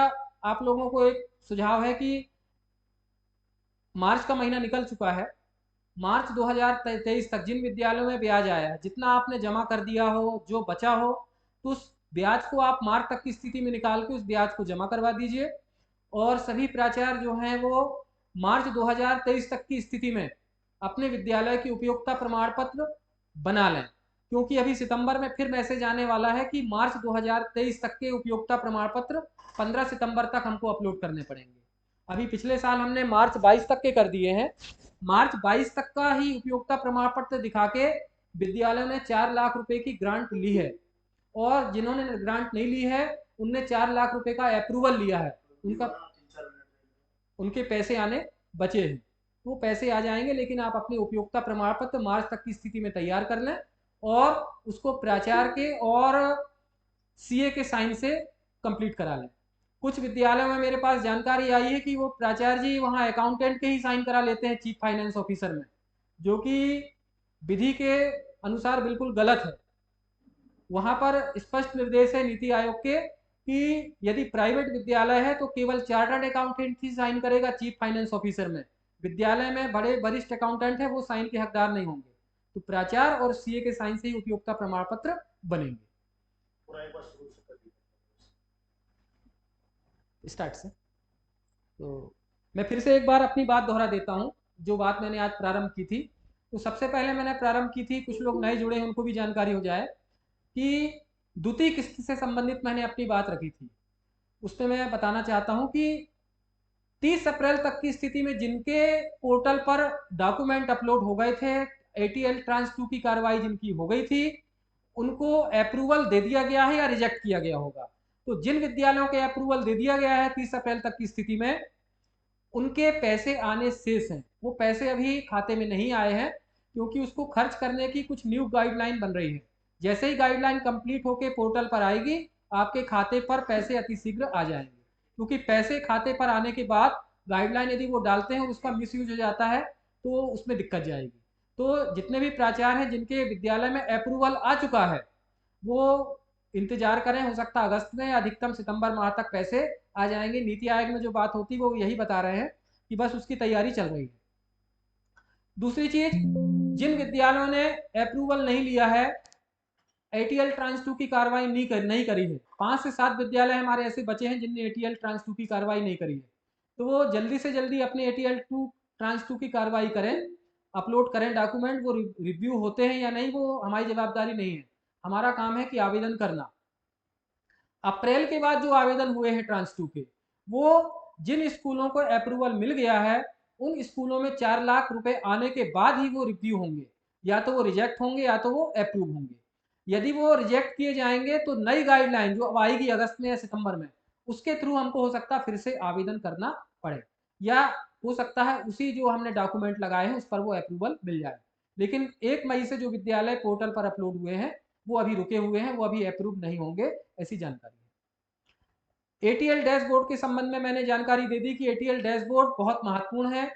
आप लोगों को एक सुझाव है कि मार्च का महीना निकल चुका है, मार्च 2023 तक जिन विद्यालयों में ब्याज आया है, जितना आपने जमा कर दिया हो, जो बचा हो, तो उस ब्याज को आप मार्च तक की स्थिति में निकाल के उस ब्याज को जमा करवा दीजिए। और सभी प्राचार्य जो हैं वो मार्च 2023 तक की स्थिति में अपने विद्यालय की उपयोगिता प्रमाण पत्र बना लें, क्योंकि अभी सितंबर में फिर मैसेज आने वाला है कि मार्च 2023 तक के उपयोगिता प्रमाण पत्र 15 सितंबर तक हमको अपलोड करने पड़ेंगे। अभी पिछले साल हमने मार्च 22 तक के कर दिए हैं। मार्च 22 तक का ही उपयोगिता प्रमाण पत्र दिखा के विद्यालय ने 4 लाख रुपए की ग्रांट ली है, और जिन्होंने ग्रांट नहीं ली है उनने 4 लाख रुपए का अप्रूवल लिया है, उनका उनके पैसे आने बचे हैं। वो पैसे आ जाएंगे, लेकिन आप अपनी उपयोगिता प्रमाण पत्र मार्च तक की स्थिति में तैयार कर लें और उसको प्राचार्य के और सीए के साइन से कंप्लीट करा लें। कुछ विद्यालयों में मेरे पास जानकारी आई है कि वो प्राचार्य जी वहाँ अकाउंटेंट के ही साइन करा लेते हैं चीफ फाइनेंस ऑफिसर में, जो कि विधि के अनुसार बिल्कुल गलत है। वहाँ पर स्पष्ट निर्देश है नीति आयोग के कि यदि प्राइवेट विद्यालय है तो केवल चार्टर्ड अकाउंटेंट ही साइन करेगा चीफ फाइनेंस ऑफिसर में। विद्यालय में बड़े वरिष्ठ अकाउंटेंट है, वो साइन के हकदार नहीं होंगे। तो प्राचार्य और सीए के साइन से ही उपयोगिता प्रमाण पत्र बनेंगे। स्टार्ट से तो मैं फिर से एक बार अपनी बात दोहरा देता हूँ, जो बात मैंने आज प्रारंभ की थी। तो सबसे पहले मैंने प्रारंभ की थी, कुछ लोग नए जुड़े हैं उनको भी जानकारी हो जाए कि द्वितीय किस्त से संबंधित मैंने अपनी बात रखी थी। उसमें मैं बताना चाहता हूं कि 30 अप्रैल तक की स्थिति में जिनके पोर्टल पर डॉक्यूमेंट अपलोड हो गए थे, एटीएल ट्रांस 2 की कार्रवाई जिनकी हो गई थी, उनको अप्रूवल दे दिया गया है या रिजेक्ट किया गया होगा। तो जिन विद्यालयों के अप्रूवल दे दिया गया है 30 अप्रैल तक की स्थिति में, उनके पैसे आने शेष हैं। वो पैसे अभी खाते में नहीं आए हैं, क्योंकि उसको खर्च करने की कुछ न्यू गाइडलाइन बन रही है। जैसे ही गाइडलाइन कंप्लीट होकर पोर्टल पर आएगी, आपके खाते पर पैसे अतिशीघ्र आ जाएंगे। क्योंकि पैसे खाते पर आने के बाद गाइडलाइन यदि वो डालते हैं और उसका मिसयूज हो जाता है तो उसमें दिक्कत जाएगी। तो जितने भी प्राचार्य हैं जिनके विद्यालय में अप्रूवल आ चुका है, वो इंतजार करें, हो सकता है अगस्त में या अधिकतम सितंबर माह तक पैसे आ जाएंगे। नीति आयोग में जो बात होती है वो यही बता रहे हैं कि बस उसकी तैयारी चल रही है। दूसरी चीज, जिन विद्यालयों ने अप्रूवल नहीं लिया है, एटीएल ट्रांस 2 की कार्रवाई नहीं करी है, 5 से 7 विद्यालय हमारे ऐसे बचे हैं जिनने एटीएल ट्रांस 2 की कार्रवाई नहीं करी है, तो वो जल्दी से जल्दी अपने एटीएल ट्रांस 2 की कार्रवाई करें, अपलोड करें डॉक्यूमेंट। वो रिव्यू होते हैं या नहीं वो हमारी जवाबदारी नहीं है, हमारा काम है कि आवेदन करना। अप्रैल के बाद जो आवेदन हुए हैं ट्रांस 2 के, वो जिन स्कूलों को अप्रूवल मिल गया है उन स्कूलों में 4 लाख रुपए आने के बाद ही वो रिव्यू होंगे, या तो वो रिजेक्ट होंगे या तो वो अप्रूव होंगे। यदि वो रिजेक्ट किए जाएंगे तो नई गाइडलाइन जो अब आएगी अगस्त में या सितंबर में, उसके थ्रू हमको हो सकता है फिर से आवेदन करना पड़े, या हो सकता है उसी जो हमने डॉक्यूमेंट लगाए हैं उस पर वो अप्रूवल मिल जाए। लेकिन 1 मई से जो विद्यालय पोर्टल पर अपलोड हुए हैं वो अभी रुके हुए हैं, वो अभी अप्रूव नहीं होंगे, ऐसी जानकारी है। एटीएल डैशबोर्ड के संबंध में मैंने जानकारी दे दी कि एटीएल डैशबोर्ड बहुत महत्वपूर्ण है,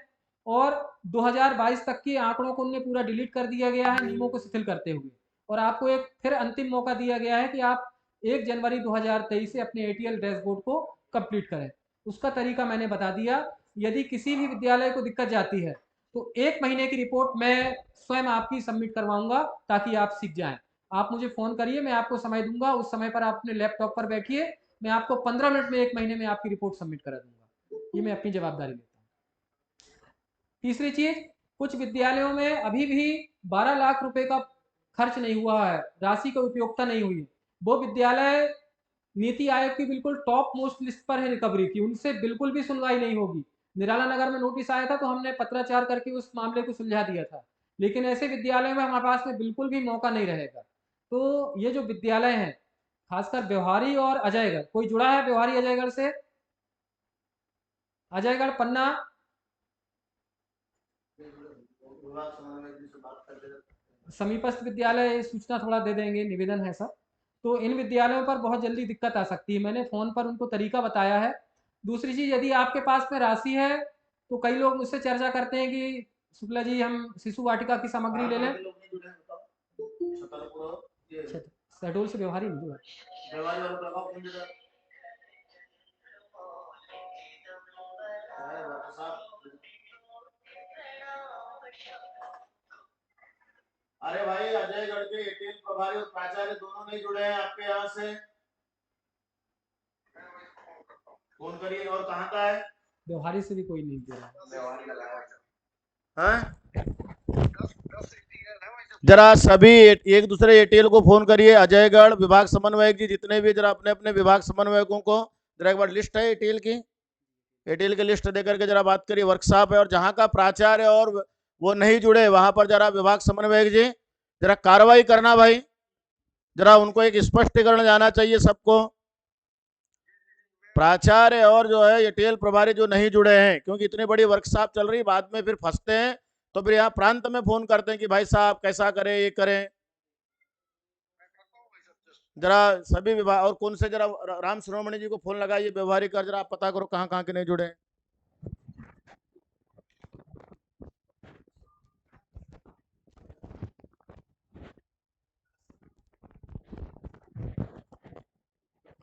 और 2022 तक के आंकड़ों को उन्हें पूरा डिलीट कर दिया गया है नियमों को शिथिल करते हुए, और आपको एक फिर अंतिम मौका दिया गया है कि आप 1 जनवरी 2023 से अपने एटीएल डैशबोर्ड को कंप्लीट करें। उसका तरीका मैंने बता दिया। यदि किसी भी विद्यालय को दिक्कत जाती है तो 1 महीने की रिपोर्ट मैं स्वयं आपकी सबमिट करवाऊंगा, ताकि आप सीख जाएं। आप मुझे फ़ोन करिए, मैं आपको समय दूंगा, उस समय पर आप अपने लैपटॉप पर बैठिए, मैं आपको 15 मिनट में 1 महीने में आपकी रिपोर्ट सबमिट करा दूंगा। ये मैं अपनी जवाबदारी लेता हूँ। तीसरी चीज, कुछ विद्यालयों में अभी भी 12 लाख रुपए का खर्च नहीं हुआ है, राशि का उपयोगिता नहीं हुई। वो विद्यालय नीति आयोग की बिल्कुल टॉप मोस्ट लिस्ट पर है रिकवरी की, उनसे बिल्कुल भी सुनवाई नहीं होगी। निराला नगर में नोटिस आया था तो हमने पत्राचार करके उस मामले को सुलझा दिया था, लेकिन ऐसे विद्यालय में हमारे पास में बिल्कुल भी मौका नहीं रहेगा। तो ये जो विद्यालय हैं, खासकर व्यवहारी और अजयगढ़, कोई जुड़ा है व्यवहारी अजयगढ़ से? अजयगढ़ पन्ना समीपस्थ विद्यालय सूचना थोड़ा दे देंगे, निवेदन है सर। तो इन विद्यालयों पर बहुत जल्दी दिक्कत आ सकती है, मैंने फ़ोन पर उनको तरीका बताया है। दूसरी चीज़, यदि आपके पास में राशि है तो कई लोग मुझसे चर्चा करते हैं कि शुक्ला जी हम शिशु वाटिका की सामग्री ले लें। शहडोल से व्यवहारी नहीं हुआ। अरे भाई, अजयगढ़ के एटीएल प्रभारी और प्राचार्य दोनों नहीं जुड़े हैं आपके यहाँ से, फोन करिए। और कहाँ का है? व्यवहारी से भी कोई नहीं दे रहा है। हाँ, जरा सभी एक दूसरे एटीएल को फोन करिए, अजयगढ़ विभाग समन्वयक जी जितने भी, जरा अपने अपने विभाग समन्वयकों को जरा एक बार लिस्ट है एटीएल की, एटीएल की लिस्ट देकर के जरा बात करिए। वर्कशॉप है और जहां का प्राचार्य और वो नहीं जुड़े वहां पर जरा विभाग समन्वयक जी जरा कार्रवाई करना भाई, जरा उनको एक स्पष्टीकरण जाना चाहिए सबको। प्राचार्य और जो है एटीएल प्रभारी जो नहीं जुड़े हैं, क्योंकि इतनी बड़ी वर्कशॉप चल रही है, बाद में फिर फंसते हैं तो फिर यहाँ प्रांत में फोन करते हैं कि भाई साहब कैसा करें, ये करें। जरा सभी विभाग और कौन से जरा राम शिरोमणि जी को फोन लगाइए, व्यवहारिक कर, जरा आप पता करो कहाँ कहाँ के नहीं जुड़े हैं।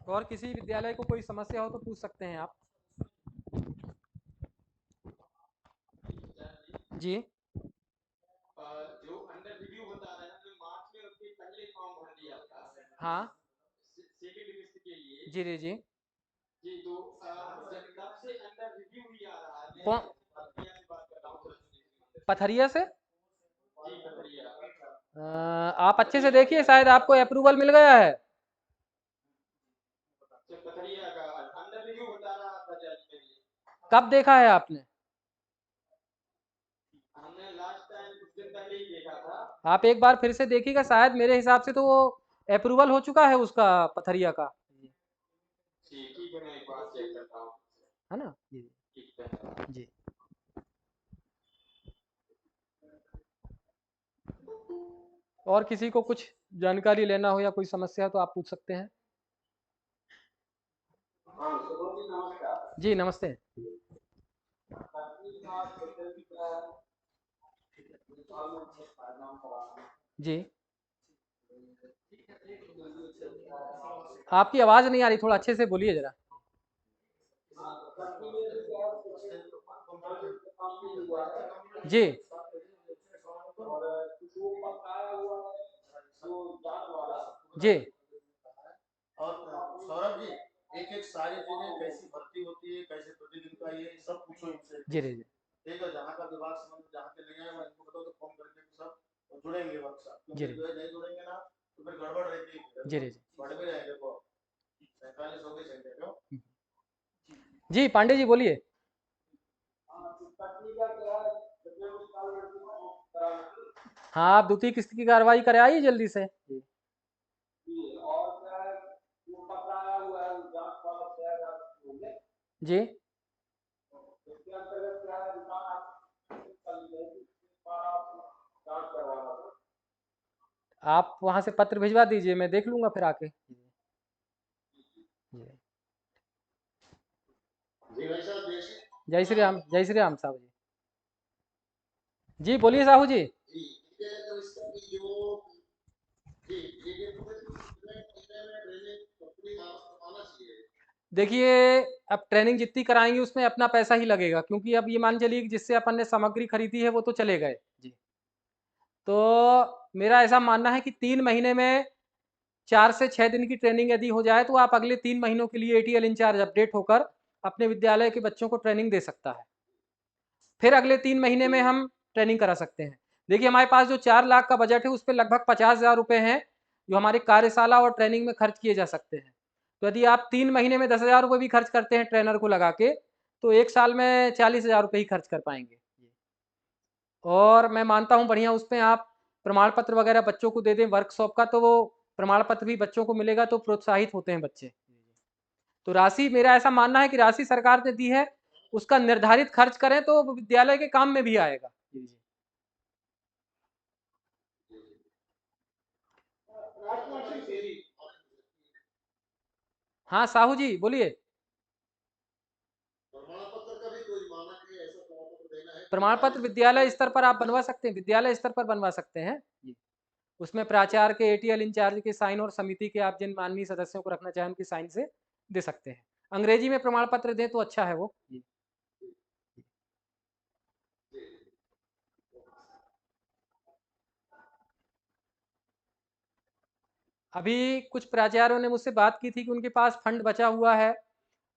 और किसी विद्यालय को कोई समस्या हो तो पूछ सकते हैं आप। जी। जो अंडर रिव्यू बता रहे हैं, हमने मार्च में उसके पहले फॉर्म भर दिया था। हाँ। सेकंड किस्त के लिए। जी जी। जी, तो जब तब से अंडर रिव्यू ही आ रहा है। कौन? पथरिया से बात कर रहा हूँ। पथरिया से? जी, पथरिया। आप अच्छे से देखिए, शायद आपको अप्रूवल मिल गया है। पथरिया का अंडर रिव्यू बता रहा था जज के लिए। कब देखा है आपने? हमने लास्ट टाइम कुछ दिन पहले ही देखा था। आप एक बार फिर से देखिएगा, शायद मेरे हिसाब से तो वो अप्रूवल हो चुका है उसका, पथरिया का। ठीक है, मैं एक बार चेक करता हूँ। है ना? जी ठीक है जी। और किसी को कुछ जानकारी लेना हो या कोई समस्या हो तो आप पूछ सकते हैं। हाँ, शुभम जी नमस्कार। जी नमस्ते। जी। आपकी आवाज़ नहीं आ रही, थोड़ा अच्छे से बोलिए जरा। जी। जी। और सौरभ जी, एक एक सारी चीजें कैसी भर्ती होती है, कैसे प्रतिदिन का, ये सब पूछो इनसे। जी जी। ठीक है, जहाँ का विभाग संबंध जहाँ के नहीं है मैं इनको बताऊँ तो फोन करके सब जुड़ेंगे वर्कशॉप, जी क्योंकि जो है नहीं जुड़ेंगे ना तो फिर गड़बड़ रहती है। जी जी। बढ़ भी रहेंगे को 47 हो गए संख्या क्यों। जी पांडे जी बोलिए। हाँ, आप द्वितीय किस्त की कार्रवाई कराइए जल्दी से। जी। आप वहाँ से पत्र भिजवा दीजिए, मैं देख लूँगा फिर आके। जी। जय श्री राम, जय श्री राम साहू जी। जी बोलिए साहू जी। देखिए, अब ट्रेनिंग जितनी कराएंगे उसमें अपना पैसा ही लगेगा, क्योंकि अब ये मान चलिए कि जिससे अपन ने सामग्री खरीदी है वो तो चले गए जी। तो मेरा ऐसा मानना है कि 3 महीने में 4 से 6 दिन की ट्रेनिंग यदि हो जाए तो आप अगले 3 महीनों के लिए एटीएल इंचार्ज अपडेट होकर अपने विद्यालय के बच्चों को ट्रेनिंग दे सकता है। फिर अगले 3 महीने में हम ट्रेनिंग करा सकते हैं। देखिए, हमारे पास जो 4 लाख का बजट है उस पर लगभग 50,000 रुपये हैं जो हमारी कार्यशाला और ट्रेनिंग में खर्च किए जा सकते हैं। तो यदि आप 3 महीने में 10,000 रुपये भी खर्च करते हैं ट्रेनर को लगा के, तो 1 साल में 40,000 रुपये ही खर्च कर पाएंगे। और मैं मानता हूँ बढ़िया उसमें आप प्रमाण पत्र वगैरह बच्चों को दे दें वर्कशॉप का, तो वो प्रमाण पत्र भी बच्चों को मिलेगा तो प्रोत्साहित होते हैं बच्चे। तो राशि, मेरा ऐसा मानना है कि राशि सरकार ने दी है, उसका निर्धारित खर्च करें तो विद्यालय के काम में भी आएगा। हाँ साहू जी बोलिए। प्रमाण पत्र का भी कोई मानक है, ऐसा प्रमाण पत्र देना है? प्रमाण पत्र विद्यालय स्तर पर आप बनवा सकते हैं, विद्यालय स्तर पर बनवा सकते हैं। उसमें प्राचार्य के, एटीएल इंचार्ज के साइन और समिति के आप जिन माननीय सदस्यों को रखना चाहें उनकी साइन से दे सकते हैं। अंग्रेजी में प्रमाण पत्र दें तो अच्छा है वो। अभी कुछ प्राचार्यों ने मुझसे बात की थी कि उनके पास फंड बचा हुआ है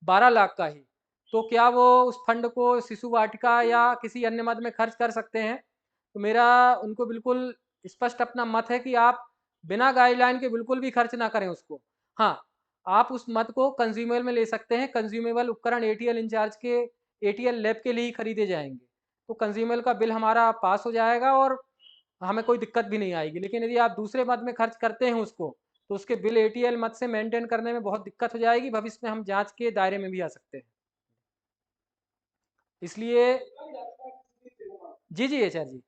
12 लाख का ही, तो क्या वो उस फंड को शिशु वाटिका या किसी अन्य मद में खर्च कर सकते हैं? तो मेरा उनको बिल्कुल स्पष्ट अपना मत है कि आप बिना गाइडलाइन के बिल्कुल भी खर्च ना करें उसको। हाँ, आप उस मद को कंज्यूमेबल में ले सकते हैं। कंज्यूमेबल उपकरण एटीएल इंचार्ज के एटीएल लैब के लिए ही खरीदे जाएंगे, तो कंज्यूमेबल का बिल हमारा पास हो जाएगा और हमें कोई दिक्कत भी नहीं आएगी। लेकिन यदि आप दूसरे मद में खर्च करते हैं उसको, तो उसके बिल एटीएल मद से मेंटेन करने में बहुत दिक्कत हो जाएगी। भविष्य में हम जांच के दायरे में भी आ सकते हैं। इसलिए जी जी एचआर जी।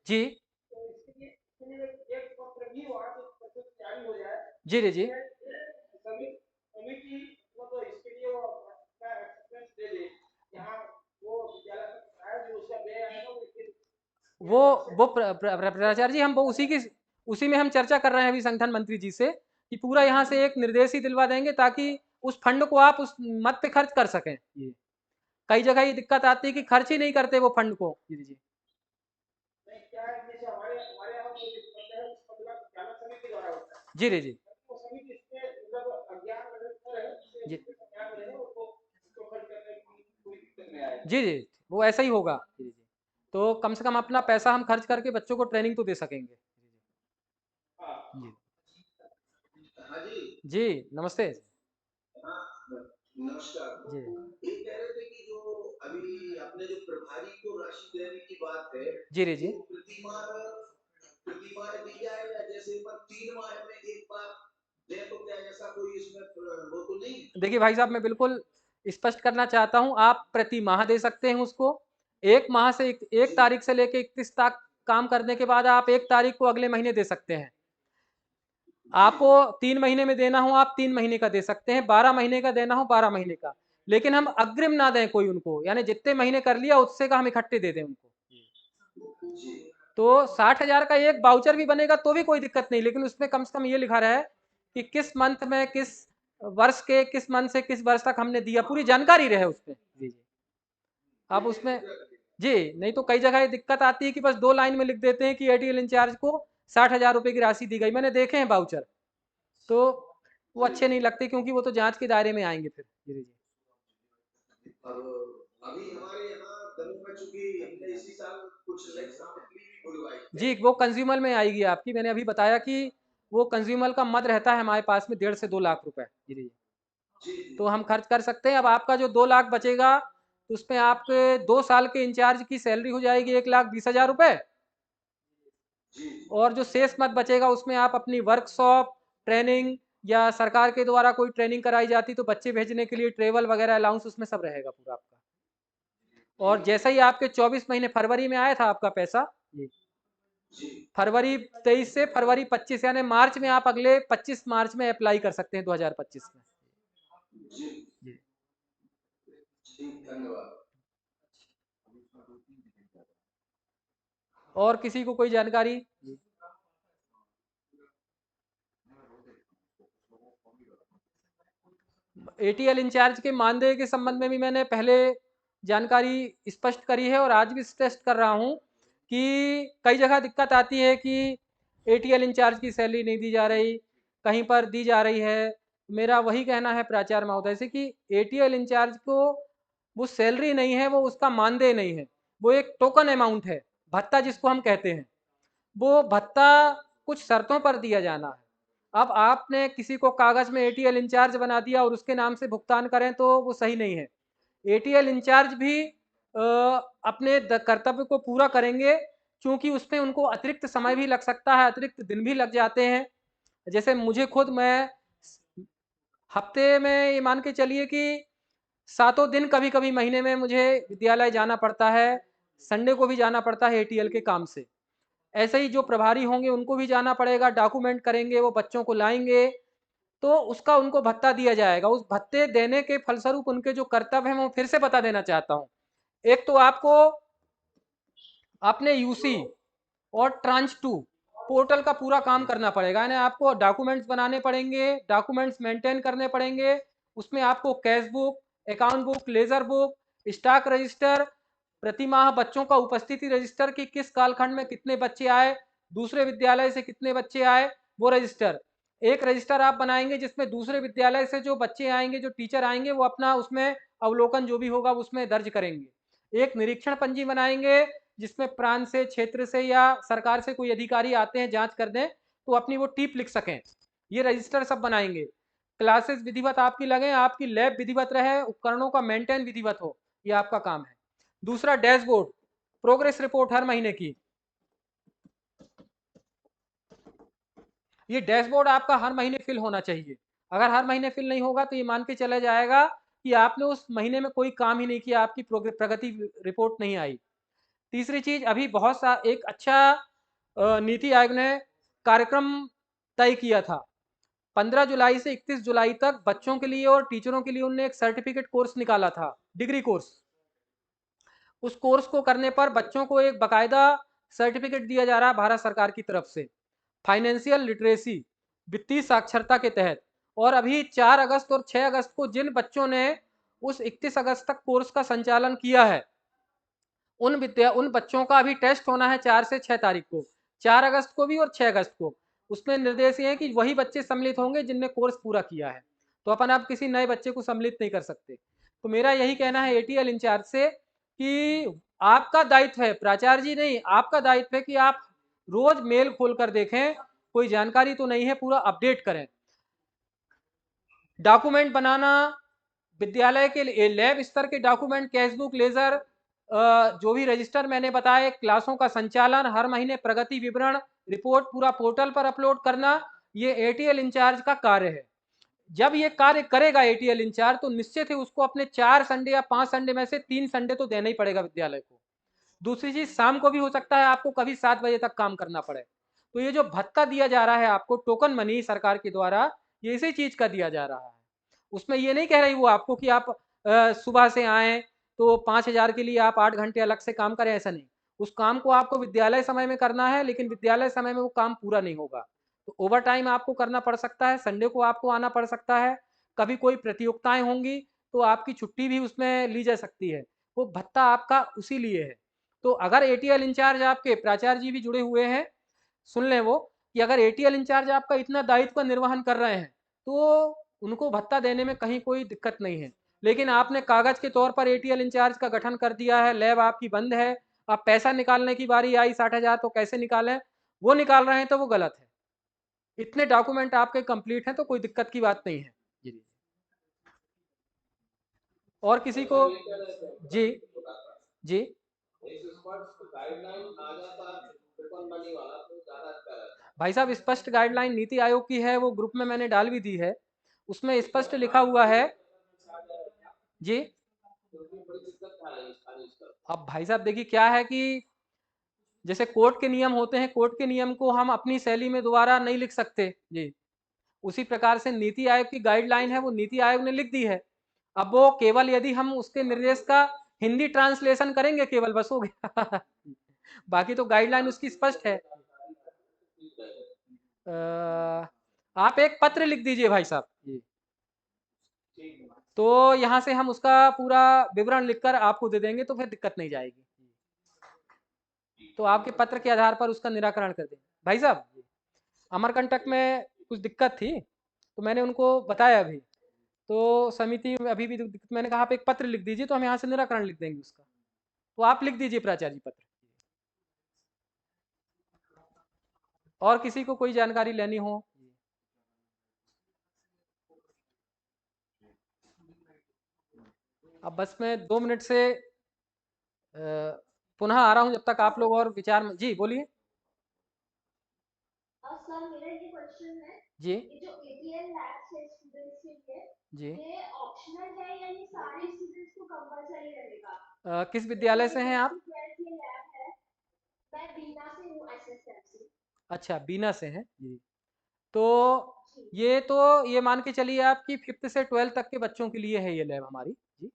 जी जी जी जी वो प्राचार्य जी, हम वो उसी में हम चर्चा कर रहे हैं अभी संगठन मंत्री जी से कि पूरा यहाँ से एक निर्देश ही दिलवा देंगे ताकि उस फंड को आप उस मत पे खर्च कर सकें। ये कई जगह ये दिक्कत आती है कि खर्च ही नहीं करते वो फंड को। जी जी जी जी जी जी जी जी, वो ऐसा ही होगा। जी जी, तो कम से कम अपना पैसा हम खर्च करके बच्चों को ट्रेनिंग तो दे सकेंगे। जी जी नमस्ते। हाँ, नमस्कार। जी ये कह रहे थे कि जो अभी अपने जो प्रभारी को राशि देने की बात है, जी जी जी वो प्रति माह दी जाए या जैसे पर 3 माह में एक बार दे, तो क्या ऐसा कोई इसमें वो तो नहीं? देखिए भाई साहब, मैं बिल्कुल स्पष्ट करना चाहता हूं, आप प्रति माह दे सकते हैं उसको। एक माह से एक तारीख से लेकर 31 तक काम करने के बाद आप 1 तारीख को अगले महीने दे सकते हैं। आपको 3 महीने में देना हो आप 3 महीने का दे सकते हैं, 12 महीने का देना हो 12 महीने का। लेकिन हम अग्रिम ना दें कोई उनको, यानी जितने महीने कर लिया उससे का हम इकट्ठे दे दें उनको। तो 60,000 का एक बाउचर भी बनेगा तो भी कोई दिक्कत नहीं, लेकिन उसमें कम से कम ये लिखा रहा है कि किस मंथ में, किस वर्ष के किस मंथ से किस वर्ष तक हमने दिया, पूरी जानकारी रहे उसमें। जी जी, अब उसमें जी, नहीं तो कई जगह ये दिक्कत आती है कि बस 2 लाइन में लिख देते हैं कि एटीएल इंचार्ज को 60,000 रुपये की राशि दी गई। मैंने देखे हैं बाउचर, तो वो अच्छे नहीं लगते क्योंकि वो तो जांच के दायरे में आएंगे फिर। जी जी अब अभी हमारे यहाँ दलों में चूंकि हमने इसी साल कुछ नई सामग्री भी बुलवाई है। जी, वो कंज्यूमर में आएगी आपकी। मैंने अभी बताया कि वो कंज्यूमर का मद रहता है हमारे पास में 1.5 से 2 लाख रुपए। जी जी, तो हम खर्च कर सकते हैं। अब आपका जो 2 लाख बचेगा, तो उसमें आपके 2 साल के इंचार्ज की सैलरी हो जाएगी 1,20,000 रुपये। और जो शेष मत बचेगा उसमें आप अपनी वर्कशॉप, ट्रेनिंग या सरकार के द्वारा कोई ट्रेनिंग कराई जाती तो बच्चे भेजने के लिए ट्रेवल वगैरह अलाउंस, उसमें सब रहेगा पूरा आपका। और जैसा ही आपके 24 महीने, फरवरी में आया था आपका पैसा, फरवरी 23 से फरवरी 25, यानी मार्च में आप अगले 25 मार्च में अप्लाई कर सकते हैं 2025 में। जी जी धन्यवाद। और किसी को कोई जानकारी? एटीएल इंचार्ज के मानदेय के संबंध में भी मैंने पहले जानकारी स्पष्ट करी है और आज भी स्पष्ट कर रहा हूं कि कई जगह दिक्कत आती है कि एटीएल इंचार्ज की सैलरी नहीं दी जा रही, कहीं पर दी जा रही है। मेरा वही कहना है प्राचार्य महोदय से कि एटीएल इंचार्ज को वो सैलरी नहीं है, वो उसका मानदेय नहीं है, वो एक टोकन अमाउंट है, भत्ता जिसको हम कहते हैं। वो भत्ता कुछ शर्तों पर दिया जाना है। अब आपने किसी को कागज में एटीएल इंचार्ज बना दिया और उसके नाम से भुगतान करें तो वो सही नहीं है। एटीएल इंचार्ज भी अपने कर्तव्य को पूरा करेंगे, क्योंकि उसमें उनको अतिरिक्त समय भी लग सकता है, अतिरिक्त दिन भी लग जाते हैं। जैसे मुझे खुद, मैं हफ्ते में ये मान के चलिए कि 7 दिन कभी कभी महीने में मुझे विद्यालय जाना पड़ता है, संडे को भी जाना पड़ता है एटीएल के काम से। ऐसे ही जो प्रभारी होंगे उनको भी जाना पड़ेगा, डॉक्यूमेंट करेंगे, वो बच्चों को लाएंगे, तो उसका उनको भत्ता दिया जाएगा। उस भत्ते देने के फलस्वरूप उनके जो कर्तव्य हैं वो फिर से बता देना चाहता हूँ। एक तो आपको अपने यूसी और ट्रांच 2 पोर्टल का पूरा काम करना पड़ेगा, यानी आपको डॉक्यूमेंट्स बनाने पड़ेंगे, डॉक्यूमेंट्स मेंटेन करने पड़ेंगे। उसमें आपको cash book, account book, laser book, stock register, प्रति माह बच्चों का उपस्थिति रजिस्टर कि किस कालखंड में कितने बच्चे आए, दूसरे विद्यालय से कितने बच्चे आए, वो रजिस्टर, एक रजिस्टर आप बनाएंगे जिसमें दूसरे विद्यालय से जो बच्चे आएंगे, जो टीचर आएंगे, वो अपना उसमें अवलोकन जो भी होगा उसमें दर्ज करेंगे। एक निरीक्षण पंजी बनाएंगे जिसमें प्रांत से, क्षेत्र से या सरकार से कोई अधिकारी आते हैं जांच कर दें तो अपनी वो टिप लिख सकें। ये रजिस्टर सब बनाएंगे। क्लासेस विधिवत आपकी लगे, आपकी लैब विधिवत रहे, उपकरणों का मेंटेन विधिवत हो, ये आपका काम है। दूसरा, डैशबोर्ड, प्रोग्रेस रिपोर्ट हर महीने की। ये डैशबोर्ड आपका हर महीने फिल होना चाहिए। अगर हर महीने फिल नहीं होगा तो ये मान के चला जाएगा कि आपने उस महीने में कोई काम ही नहीं किया, आपकी प्रगति रिपोर्ट नहीं आई। तीसरी चीज, अभी बहुत सा एक अच्छा नीति आयोग ने कार्यक्रम तय किया था। 15 जुलाई से 31 जुलाई तक बच्चों के लिए और टीचरों के लिए उन्होंने एक सर्टिफिकेट कोर्स निकाला था, डिग्री कोर्स। उस कोर्स को करने पर बच्चों को एक बकायदा सर्टिफिकेट दिया जा रहा है भारत सरकार की तरफ से, फाइनेंशियल लिटरेसी, वित्तीय साक्षरता के तहत। और अभी 4 अगस्त और 6 अगस्त को जिन बच्चों ने उस 31 अगस्त तक कोर्स का संचालन किया है, उन बच्चों का अभी टेस्ट होना है 4 से 6 तारीख को, 4 अगस्त को भी और 6 अगस्त को। उसमें निर्देश ये है कि वही बच्चे सम्मिलित होंगे जिनने कोर्स पूरा किया है, तो अपन आप किसी नए बच्चे को सम्मिलित नहीं कर सकते। तो मेरा यही कहना है एटीएल इंचार्ज से कि आपका दायित्व है, प्राचार्य जी नहीं, आपका दायित्व है कि आप रोज मेल खोल कर देखें कोई जानकारी तो नहीं है, पूरा अपडेट करें। डॉक्यूमेंट बनाना, विद्यालय के लैब स्तर के डॉक्यूमेंट, कैशबुक, लेजर, जो भी रजिस्टर मैंने बताए, क्लासों का संचालन, हर महीने प्रगति विवरण रिपोर्ट पूरा पोर्टल पर अपलोड करना, ये एटीएल इंचार्ज का कार्य है। जब ये कार्य करेगा एटीएल इंचार्ज तो निश्चित ही उसको अपने 4 संडे या 5 संडे में से 3 संडे तो देना ही पड़ेगा विद्यालय को। दूसरी चीज, शाम को भी हो सकता है आपको कभी 7 बजे तक काम करना पड़े। तो ये जो भत्ता दिया जा रहा है आपको, टोकन मनी सरकार के द्वारा, ये इसी चीज का दिया जा रहा है। उसमें ये नहीं कह रही वो आपको कि आप सुबह से आए तो 5,000 के लिए आप 8 घंटे अलग से काम करें, ऐसा नहीं। उस काम को आपको विद्यालय समय में करना है, लेकिन विद्यालय समय में वो काम पूरा नहीं होगा तो ओवर टाइम आपको करना पड़ सकता है, संडे को आपको आना पड़ सकता है, कभी कोई प्रतियोगिताएं होंगी तो आपकी छुट्टी भी उसमें ली जा सकती है। वो भत्ता आपका उसी लिए है। तो अगर एटीएल इंचार्ज आपके प्राचार्य जी भी जुड़े हुए हैं, सुन लें वो, कि अगर एटीएल इंचार्ज आपका इतना दायित्व का निर्वहन कर रहे हैं तो उनको भत्ता देने में कहीं कोई दिक्कत नहीं है। लेकिन आपने कागज के तौर पर एटीएल इंचार्ज का गठन कर दिया है, लैब आपकी बंद है, अब पैसा निकालने की बारी आई 60,000 तो कैसे निकालें, वो निकाल रहे हैं तो वो गलत है। इतने डॉक्यूमेंट आपके कंप्लीट हैं तो कोई दिक्कत की बात नहीं है जी। और किसी को? जी जी। भाई साहब, स्पष्ट गाइडलाइन नीति आयोग की है, वो ग्रुप में मैंने डाल भी दी है, उसमें स्पष्ट लिखा हुआ है जी। अब भाई साहब देखिए क्या है कि जैसे कोर्ट के नियम होते हैं, कोर्ट के नियम को हम अपनी शैली में दोबारा नहीं लिख सकते जी। उसी प्रकार से नीति आयोग की गाइडलाइन है, वो नीति आयोग ने लिख दी है। अब वो केवल यदि हम उसके निर्देश का हिंदी ट्रांसलेशन करेंगे केवल, बस हो गया बाकी तो गाइडलाइन उसकी स्पष्ट है। आप एक पत्र लिख दीजिए भाई साहब जी, तो यहाँ से हम उसका पूरा विवरण लिखकर आपको दे देंगे तो फिर दिक्कत नहीं जाएगी। तो आपके पत्र के आधार पर उसका निराकरण कर देंगे भाई साहब। अमरकंटक में कुछ दिक्कत थी तो मैंने उनको बताया अभी, तो समिति में अभी भी मैंने कहा आप एक पत्र लिख दीजिए तो हम यहाँ से निराकरण लिख देंगे उसका। तो आप लिख दीजिए प्राचार्य जी पत्र। और किसी को कोई जानकारी लेनी हो? अब बस मैं 2 मिनट से पुनः आ रहा हूँ, जब तक आप लोग और विचार में जी बोलिए। सर मेरा ये क्वेश्चन है, जी ये जो एटीएल लैब्स है स्टूडेंट्स के लिए, जी। ये ऑप्शनल है या ये सारे स्टूडेंट्स को कंपलसरी रहेगा? किस विद्यालय से हैं आप? 12th ये लैब है, मैं बीना से हूँ, एसएसएम से। अच्छा, बीना से हैं जी। तो जी। ये मान के चलिए आपकी 5th से 12th तक के बच्चों के लिए है ये लैब हमारी जी।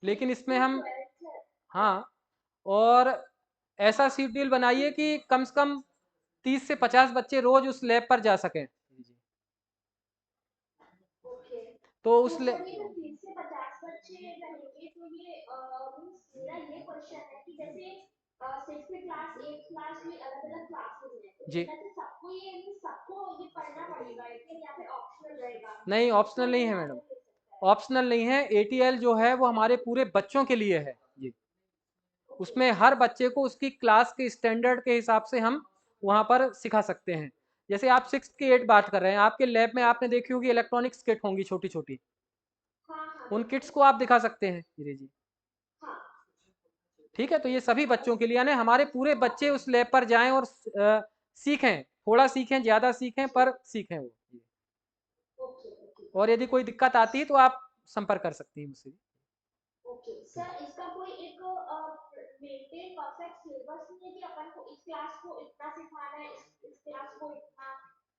लेकिन इसमें हम, 12th है। हाँ, और ऐसा शेड्यूल बनाइए कि कम से कम 30 से 50 बच्चे रोज उस लैब पर जा सकें। ओके। तो तो उस ले सर ये जो 30 से 50 बच्चे रहेंगे तो ये मींस मेरा ये क्वेश्चन है कि जैसे 6th क्लास 8th क्लास में अलग अलग क्लासेस हैं, तो जी इनमें से सबको तो ये सबको ये पढ़ना पड़ेगा या फिर ऑप्शनल रहेगा? नहीं, ऑप्शनल नहीं है मैडम, ऑप्शनल नहीं है। एटीएल जो है वो हमारे पूरे बच्चों के लिए है जी। उसमें हर बच्चे को उसकी क्लास के स्टैंडर्ड के हिसाब से हम वहाँ पर सिखा सकते हैं। जैसे आप 6th की 8 बात कर रहे हैं, आपके लैब में आपने देखी होगी इलेक्ट्रॉनिक्स किट होंगी छोटी छोटी, उन किट्स को आप दिखा सकते हैं। जी जी, ठीक है। तो ये सभी बच्चों के लिए, यानी हमारे पूरे बच्चे उस लैब पर जाएं और सीखें, थोड़ा सीखें ज़्यादा सीखें पर सीखें वो। और यदि कोई दिक्कत आती है तो आप संपर्क कर सकती हैं मुझसे। ओके सर, इसका कोई एक मेंटेन परफेक्ट सिलेबस नहीं है कि अपन को इस क्लास को इतना सिखाना है, इस क्लास को इतना,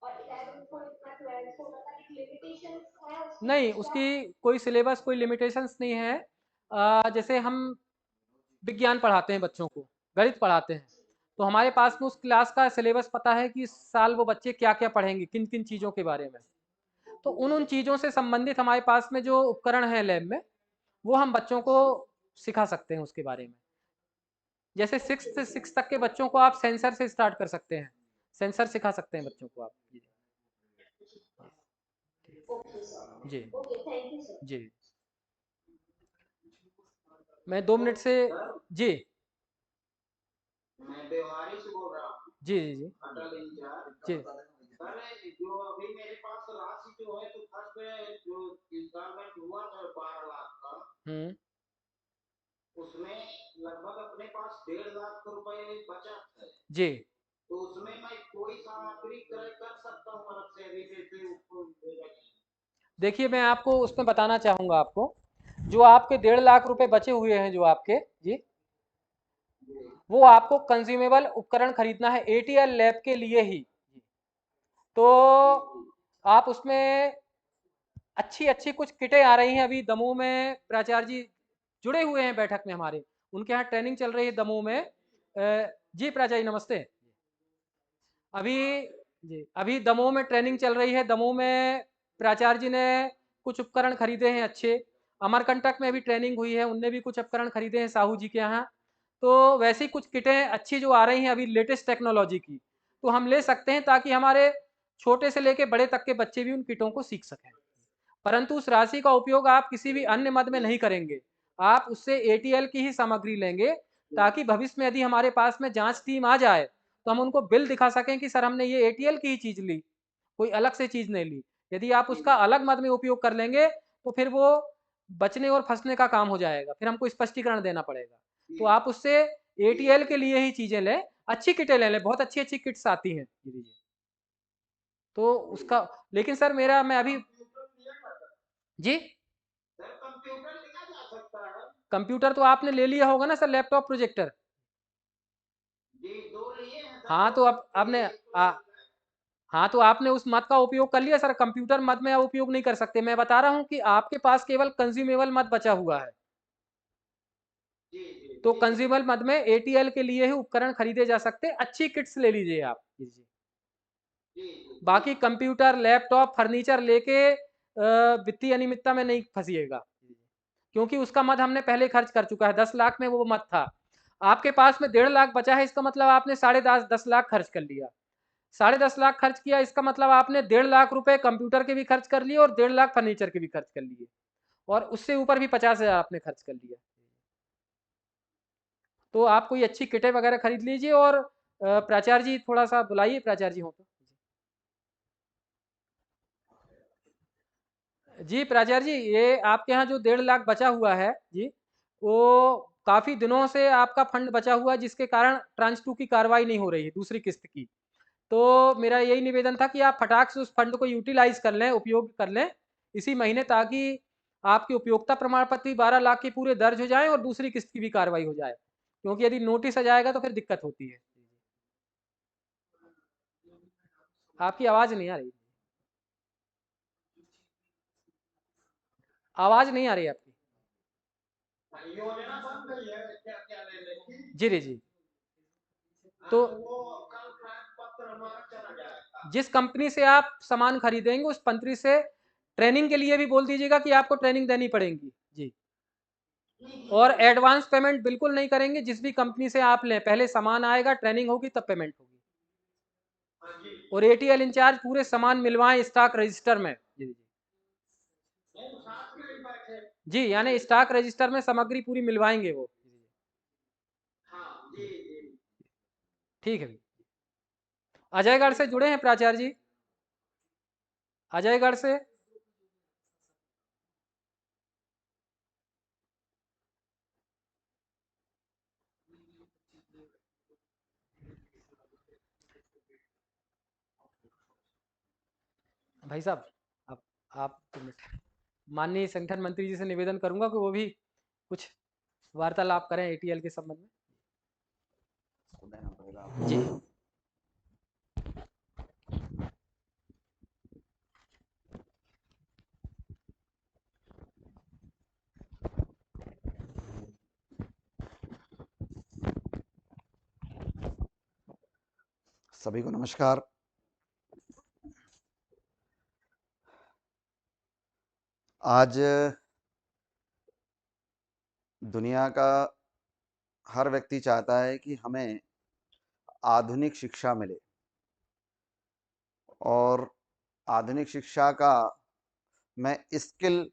और 11 को इतना, 12 को, मतलब एक लिमिटेशन है उसकी? नहीं, उसकी कोई सिलेबस, कोई लिमिटेशंस नहीं है। जैसे हम विज्ञान पढ़ाते हैं बच्चों को, गणित पढ़ाते हैं, तो हमारे पास में उस क्लास का सिलेबस पता है कि इस साल वो बच्चे क्या क्या पढ़ेंगे, किन किन चीज़ों के बारे में। तो उन चीज़ों से संबंधित हमारे पास में जो उपकरण है लैब में, वो हम बच्चों को सिखा सकते हैं उसके बारे में। जैसे 6th से 6 तक के बच्चों को आप सेंसर से स्टार्ट कर सकते हैं, सेंसर सिखा सकते हैं बच्चों को आप। ओके सर, जी ओके, थैंक यू सर। जी, मैं 2 मिनट से। जी मैं व्यवहारी से बोल रहा हूँ, जी जी जी अटल इंचार्ज। जी। सर, जो अभी मेरे पास राशि जो है, तो फर्स्ट जो इंस्टॉलमेंट हुआ था 12 लाख का, उसमें लगभग अपने पास 1.5 लाख रुपए बचा है जी, तो उसमें मैं कोई सामग्री क्रय कर सकता हूँ अलग से अभी जैसे देखिए मैं आपको उसमें बताना चाहूँगा आपको, जो आपके 1.5 लाख रुपए बचे हुए हैं जो आपके जी, वो आपको कंज्यूमेबल उपकरण खरीदना है एटीएल लैब के लिए ही। तो आप उसमें अच्छी अच्छी कुछ किटें आ रही हैं अभी दमोह में, प्राचार्य जी जुड़े हुए हैं बैठक में हमारे, उनके यहाँ ट्रेनिंग चल रही है दमोह में। जी प्राचार्य नमस्ते। अभी जी, अभी दमोह में ट्रेनिंग चल रही है, दमोह में प्राचार्य जी ने कुछ उपकरण खरीदे हैं अच्छे। अमरकंटक में भी ट्रेनिंग हुई है, उनने भी कुछ उपकरण खरीदे हैं साहू जी के यहाँ। तो वैसी कुछ किटें अच्छी जो आ रही हैं अभी लेटेस्ट टेक्नोलॉजी की, तो हम ले सकते हैं ताकि हमारे छोटे से लेके बड़े तक के बच्चे भी उन किटों को सीख सकें। परंतु उस राशि का उपयोग आप किसी भी अन्य मद में नहीं करेंगे, आप उससे एटीएल की ही सामग्री लेंगे, ताकि भविष्य में यदि हमारे पास में जांच टीम आ जाए तो हम उनको बिल दिखा सकें कि सर हमने ये एटीएल की ही चीज़ ली, कोई अलग से चीज़ नहीं ली। यदि आप उसका अलग मद में उपयोग कर लेंगे तो फिर वो बचने और फंसने का काम हो जाएगा, फिर हमको स्पष्टीकरण देना पड़ेगा। तो आप उससे एटीएल के लिए ही चीज़ें लें, अच्छी किटें ले लें, बहुत अच्छी अच्छी किट्स आती हैं जी। तो उसका, लेकिन सर मेरा मैं अभी जी, कंप्यूटर लिया जा सकता है। कंप्यूटर तो आपने ले लिया होगा ना सर, लैपटॉप प्रोजेक्टर। जी, 2 लिए हैं सर। हाँ तो अब आपने हाँ तो आपने उस मद का उपयोग कर लिया सर, कंप्यूटर मद में आप उपयोग नहीं कर सकते। मैं बता रहा हूँ कि आपके पास केवल कंज्यूमेबल मद बचा हुआ है। जी जी, तो कंज्यूमेबल मद में एटीएल के लिए ही उपकरण खरीदे जा सकते हैं, अच्छी किट्स ले लीजिए आप जी। बाकी कंप्यूटर लैपटॉप फर्नीचर लेके वित्तीय अनियमितता में नहीं फंसिएगा, क्योंकि उसका मद हमने पहले खर्च कर चुका है। 10 लाख में वो मद था, आपके पास में 1.5 लाख बचा है, इसका मतलब आपने 10.5 लाख खर्च कर लिया। 10.5 लाख खर्च किया, इसका मतलब आपने 1.5 लाख रुपए कंप्यूटर के भी खर्च कर लिए और 1.5 लाख फर्नीचर के भी खर्च कर लिए, और उससे ऊपर भी 50,000 आपने खर्च कर लिया। तो आप कोई अच्छी किटें वगैरह खरीद लीजिए, और प्राचार्य जी थोड़ा सा बुलाइए, प्राचार्य जी हो तो। जी प्राचार्य जी, ये आपके यहाँ जो 1.5 लाख बचा हुआ है जी, वो काफ़ी दिनों से आपका फंड बचा हुआ है, जिसके कारण ट्रांच 2 की कार्रवाई नहीं हो रही है, दूसरी किस्त की। तो मेरा यही निवेदन था कि आप फटाक से उस फंड को यूटिलाइज कर लें, उपयोग कर लें इसी महीने, ताकि आपकी उपयोगिता प्रमाण पत्र भी 12 लाख के पूरे दर्ज हो जाए और दूसरी किस्त की भी कार्रवाई हो जाए, क्योंकि यदि नोटिस आ जाएगा तो फिर दिक्कत होती है। आपकी आवाज़ नहीं आ रही, आवाज़ नहीं आ रही आपकी। योजना बन गई है क्या क्या लेने की? जी जी। हाँ, तो वो कल प्रमाण पत्र हमारा चला जाएगा। जिस कंपनी से आप सामान खरीदेंगे उस कंपनी से ट्रेनिंग के लिए भी बोल दीजिएगा कि आपको ट्रेनिंग देनी पड़ेगी जी। और एडवांस पेमेंट बिल्कुल नहीं करेंगे, जिस भी कंपनी से आप लें, पहले सामान आएगा, ट्रेनिंग होगी, तब पेमेंट होगी। हाँ जी। और एटीएल इंचार्ज पूरे सामान मिलवाएं स्टॉक रजिस्टर में। जी जी वो साथ में ही बैठे। जी, यानी स्टॉक रजिस्टर में सामग्री पूरी मिलवाएंगे वो। हाँ जी जी। ठीक है। अजयगढ़ से जुड़े हैं प्राचार्य जी? अजयगढ़ से? भाई साहब, आप माननीय संगठन मंत्री जी से निवेदन करूंगा कि वो भी कुछ वार्तालाप करें एटीएल के संबंध में। जी सभी को नमस्कार। आज दुनिया का हर व्यक्ति चाहता है कि हमें आधुनिक शिक्षा मिले और आधुनिक शिक्षा का में स्किल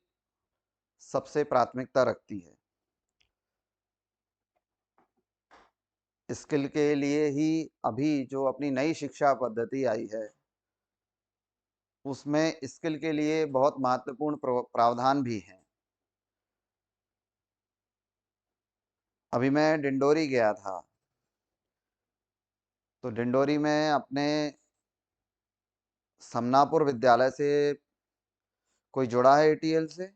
सबसे प्राथमिकता रखती है। स्किल के लिए ही अभी जो अपनी नई शिक्षा पद्धति आई है उसमें स्किल के लिए बहुत महत्वपूर्ण प्रावधान भी हैं। अभी मैं डिंडोरी गया था, तो डिंडोरी में अपने समनापुर विद्यालय से कोई जुड़ा है एटीएल से?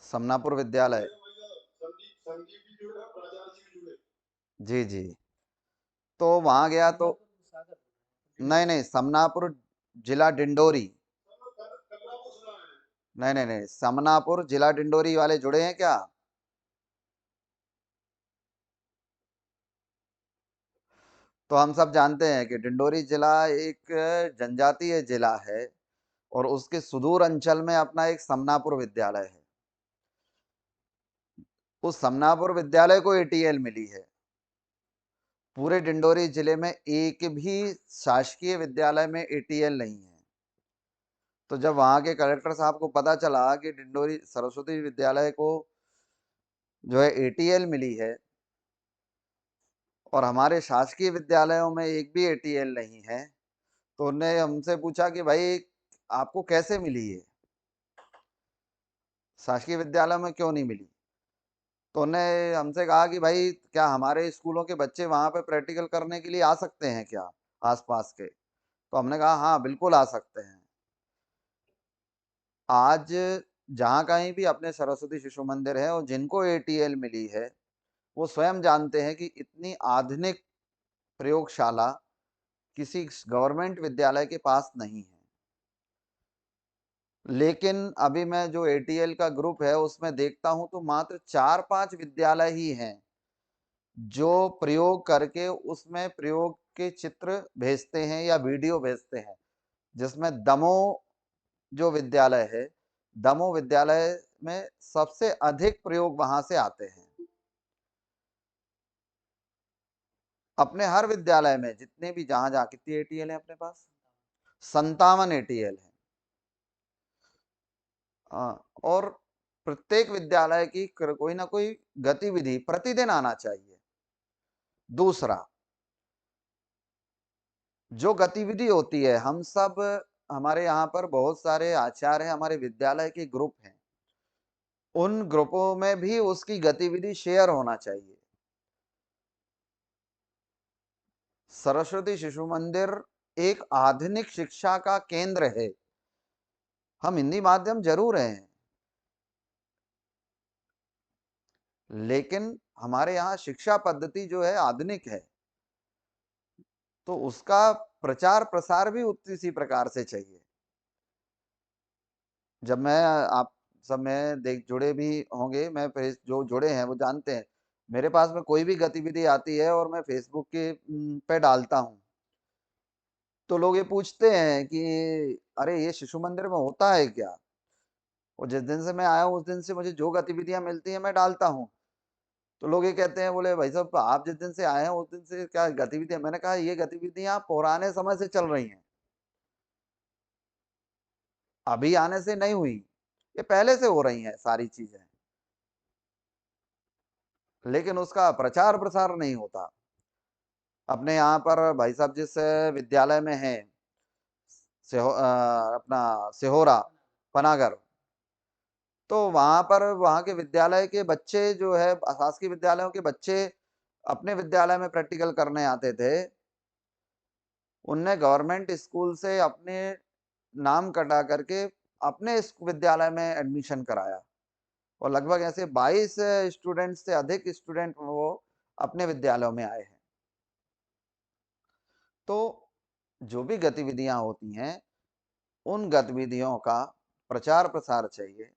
समनापुर विद्यालय। जी जी। तो वहां गया तो नहीं नहीं, समनापुर जिला डिंडोरी। नहीं नहीं नहीं, समनापुर जिला डिंडोरी वाले जुड़े हैं क्या? तो हम सब जानते हैं कि डिंडोरी जिला एक जनजातीय जिला है और उसके सुदूर अंचल में अपना एक समनापुर विद्यालय है। उस समनापुर विद्यालय को एटीएल मिली है। पूरे डिंडोरी जिले में एक भी शासकीय विद्यालय में एटीएल नहीं है। तो जब वहां के कलेक्टर साहब को पता चला कि डिंडोरी सरस्वती विद्यालय को जो है एटीएल मिली है और हमारे शासकीय विद्यालयों में एक भी एटीएल नहीं है, तो उन्होंने हमसे पूछा कि भाई आपको कैसे मिली है, शासकीय विद्यालय में क्यों नहीं मिली? तो उन्होंने हमसे कहा कि भाई क्या हमारे स्कूलों के बच्चे वहां पे प्रैक्टिकल करने के लिए आ सकते हैं क्या, आसपास के? तो हमने कहा हाँ बिल्कुल आ सकते हैं। आज जहाँ कहीं भी अपने सरस्वती शिशु मंदिर है और जिनको एटीएल मिली है वो स्वयं जानते हैं कि इतनी आधुनिक प्रयोगशाला किसी गवर्नमेंट विद्यालय के पास नहीं है। लेकिन अभी मैं जो एटीएल का ग्रुप है उसमें देखता हूं तो मात्र 4-5 विद्यालय ही हैं जो प्रयोग करके उसमें प्रयोग के चित्र भेजते हैं या वीडियो भेजते हैं, जिसमें दमोह जो विद्यालय है, दमोह विद्यालय में सबसे अधिक प्रयोग वहां से आते हैं। अपने हर विद्यालय में जितने भी जहां जहां कितनी एटीएल है अपने पास? 57 एटीएल है। और प्रत्येक विद्यालय की कोई ना कोई गतिविधि प्रतिदिन आना चाहिए। दूसरा, जो गतिविधि होती है हम सब, हमारे यहाँ पर बहुत सारे आचार्य हैं, हमारे विद्यालय के ग्रुप हैं, उन ग्रुपों में भी उसकी गतिविधि शेयर होना चाहिए। सरस्वती शिशु मंदिर एक आधुनिक शिक्षा का केंद्र है। हम हिंदी माध्यम जरूर हैं, लेकिन हमारे यहाँ शिक्षा पद्धति जो है आधुनिक है, तो उसका प्रचार प्रसार भी उसी प्रकार से चाहिए। जब मैं आप सब में देख जुड़े भी होंगे, मैं जो जुड़े हैं वो जानते हैं, मेरे पास में कोई भी गतिविधि आती है और मैं फेसबुक के पे डालता हूँ तो लोग ये पूछते हैं कि अरे ये शिशु मंदिर में होता है क्या? और जिस दिन से मैं आया हूँ उस दिन से मुझे जो गतिविधियां मिलती हैं मैं डालता हूँ, तो लोग ये कहते हैं, बोले भाई साहब आप जिस दिन से आए हैं उस दिन से क्या गतिविधियां, मैंने कहा ये गतिविधियां पुराने समय से चल रही हैं, अभी आने से नहीं हुई, ये पहले से हो रही हैं सारी चीजें, लेकिन उसका प्रचार प्रसार नहीं होता। अपने यहाँ पर भाई साहब जिस विद्यालय में है अपना सिहोरा पनागर, तो वहां पर वहां के विद्यालय के बच्चे जो है, शासकीय विद्यालयों के बच्चे अपने विद्यालय में प्रैक्टिकल करने आते थे, उनने गवर्नमेंट स्कूल से अपने नाम कटा करके अपने इस विद्यालय में एडमिशन कराया, और लगभग ऐसे 22 स्टूडेंट से अधिक स्टूडेंट वो अपने विद्यालयों में आए हैं। तो जो भी गतिविधियां होती हैं, उन गतिविधियों का प्रचार प्रसार चाहिए।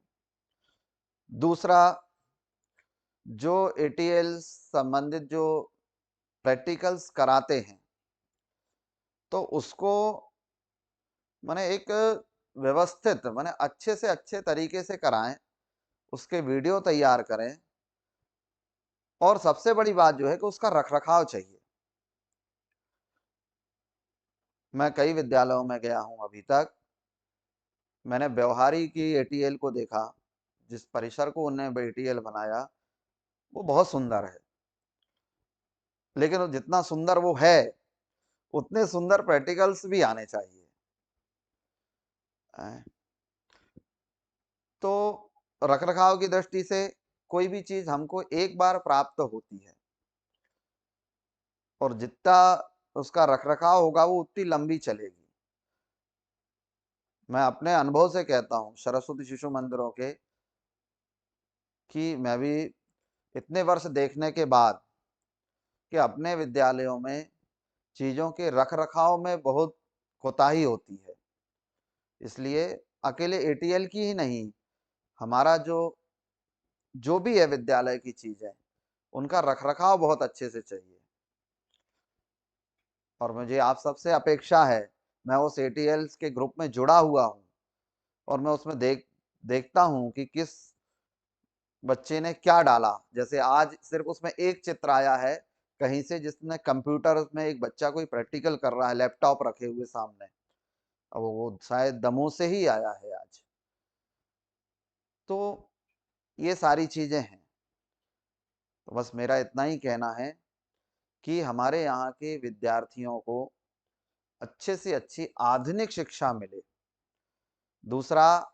दूसरा, जो एटीएल संबंधित जो प्रैक्टिकल्स कराते हैं, तो उसको माने एक व्यवस्थित माने अच्छे से अच्छे तरीके से कराएं, उसके वीडियो तैयार करें, और सबसे बड़ी बात जो है कि उसका रखरखाव चाहिए। मैं कई विद्यालयों में गया हूं, अभी तक मैंने व्यवहारी की एटीएल को देखा, जिस परिसर को उन्होंने एटीएल बनाया वो बहुत सुंदर है, लेकिन वो जितना सुंदर वो है उतने सुंदर प्रैक्टिकल्स भी आने चाहिए। हैं? तो रखरखाव की दृष्टि से कोई भी चीज हमको एक बार प्राप्त होती है, और जितना उसका रखरखाव होगा वो उतनी लंबी चलेगी। मैं अपने अनुभव से कहता हूँ सरस्वती शिशु मंदिरों के, कि मैं भी इतने वर्ष देखने के बाद कि अपने विद्यालयों में चीजों के रखरखाव में बहुत कोताही होती है। इसलिए अकेले एटीएल की ही नहीं, हमारा जो भी है विद्यालय की चीजें, उनका रखरखाव बहुत अच्छे से चाहिए। और मुझे आप सबसे अपेक्षा है, मैं उस एटीएल के ग्रुप में जुड़ा हुआ हूँ, और मैं उसमें देखता हूँ कि किस बच्चे ने क्या डाला। जैसे आज सिर्फ उसमें एक चित्र आया है कहीं से, जिसने कंप्यूटर में एक बच्चा कोई प्रैक्टिकल कर रहा है लैपटॉप रखे हुए सामने, अब वो शायद दमोह से ही आया है आज। तो ये सारी चीजें हैं। तो बस मेरा इतना ही कहना है कि हमारे यहाँ के विद्यार्थियों को अच्छे से अच्छी आधुनिक शिक्षा मिले। दूसरा,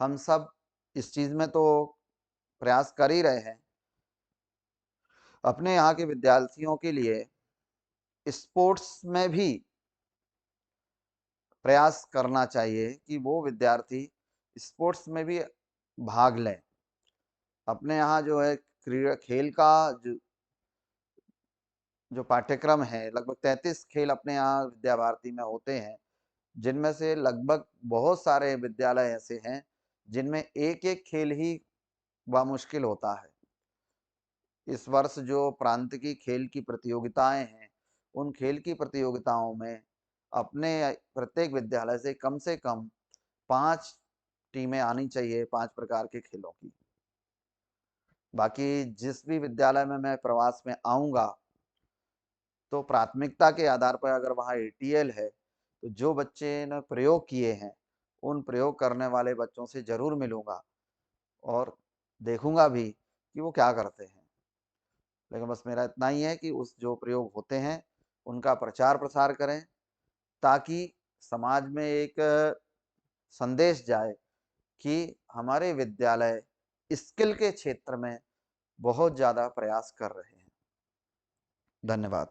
हम सब इस चीज में तो प्रयास कर ही रहे हैं, अपने यहाँ के विद्यार्थियों के लिए स्पोर्ट्स में भी प्रयास करना चाहिए कि वो विद्यार्थी स्पोर्ट्स में भी भाग लें। अपने यहाँ जो है क्रीड़ा खेल का जो पाठ्यक्रम है, लगभग 33 खेल अपने यहाँ विद्या भारती में होते हैं, जिनमें से लगभग बहुत सारे विद्यालय ऐसे हैं जिनमें एक एक खेल ही मुश्किल होता है। इस वर्ष जो प्रांत की खेल की प्रतियोगिताएं हैं, उन खेल की प्रतियोगिताओं में अपने प्रत्येक विद्यालय से कम 5 टीमें आनी चाहिए, 5 प्रकार के खेलों की। बाकी जिस भी विद्यालय में मैं प्रवास में आऊंगा, तो प्राथमिकता के आधार पर अगर वहाँ एटीएल है, तो जो बच्चे ने प्रयोग किए हैं उन प्रयोग करने वाले बच्चों से जरूर मिलूंगा, और देखूंगा भी कि वो क्या करते हैं। लेकिन बस मेरा इतना ही है कि उस जो प्रयोग होते हैं उनका प्रचार प्रसार करें, ताकि समाज में एक संदेश जाए कि हमारे विद्यालय स्किल के क्षेत्र में बहुत ज्यादा प्रयास कर रहे हैं। धन्यवाद।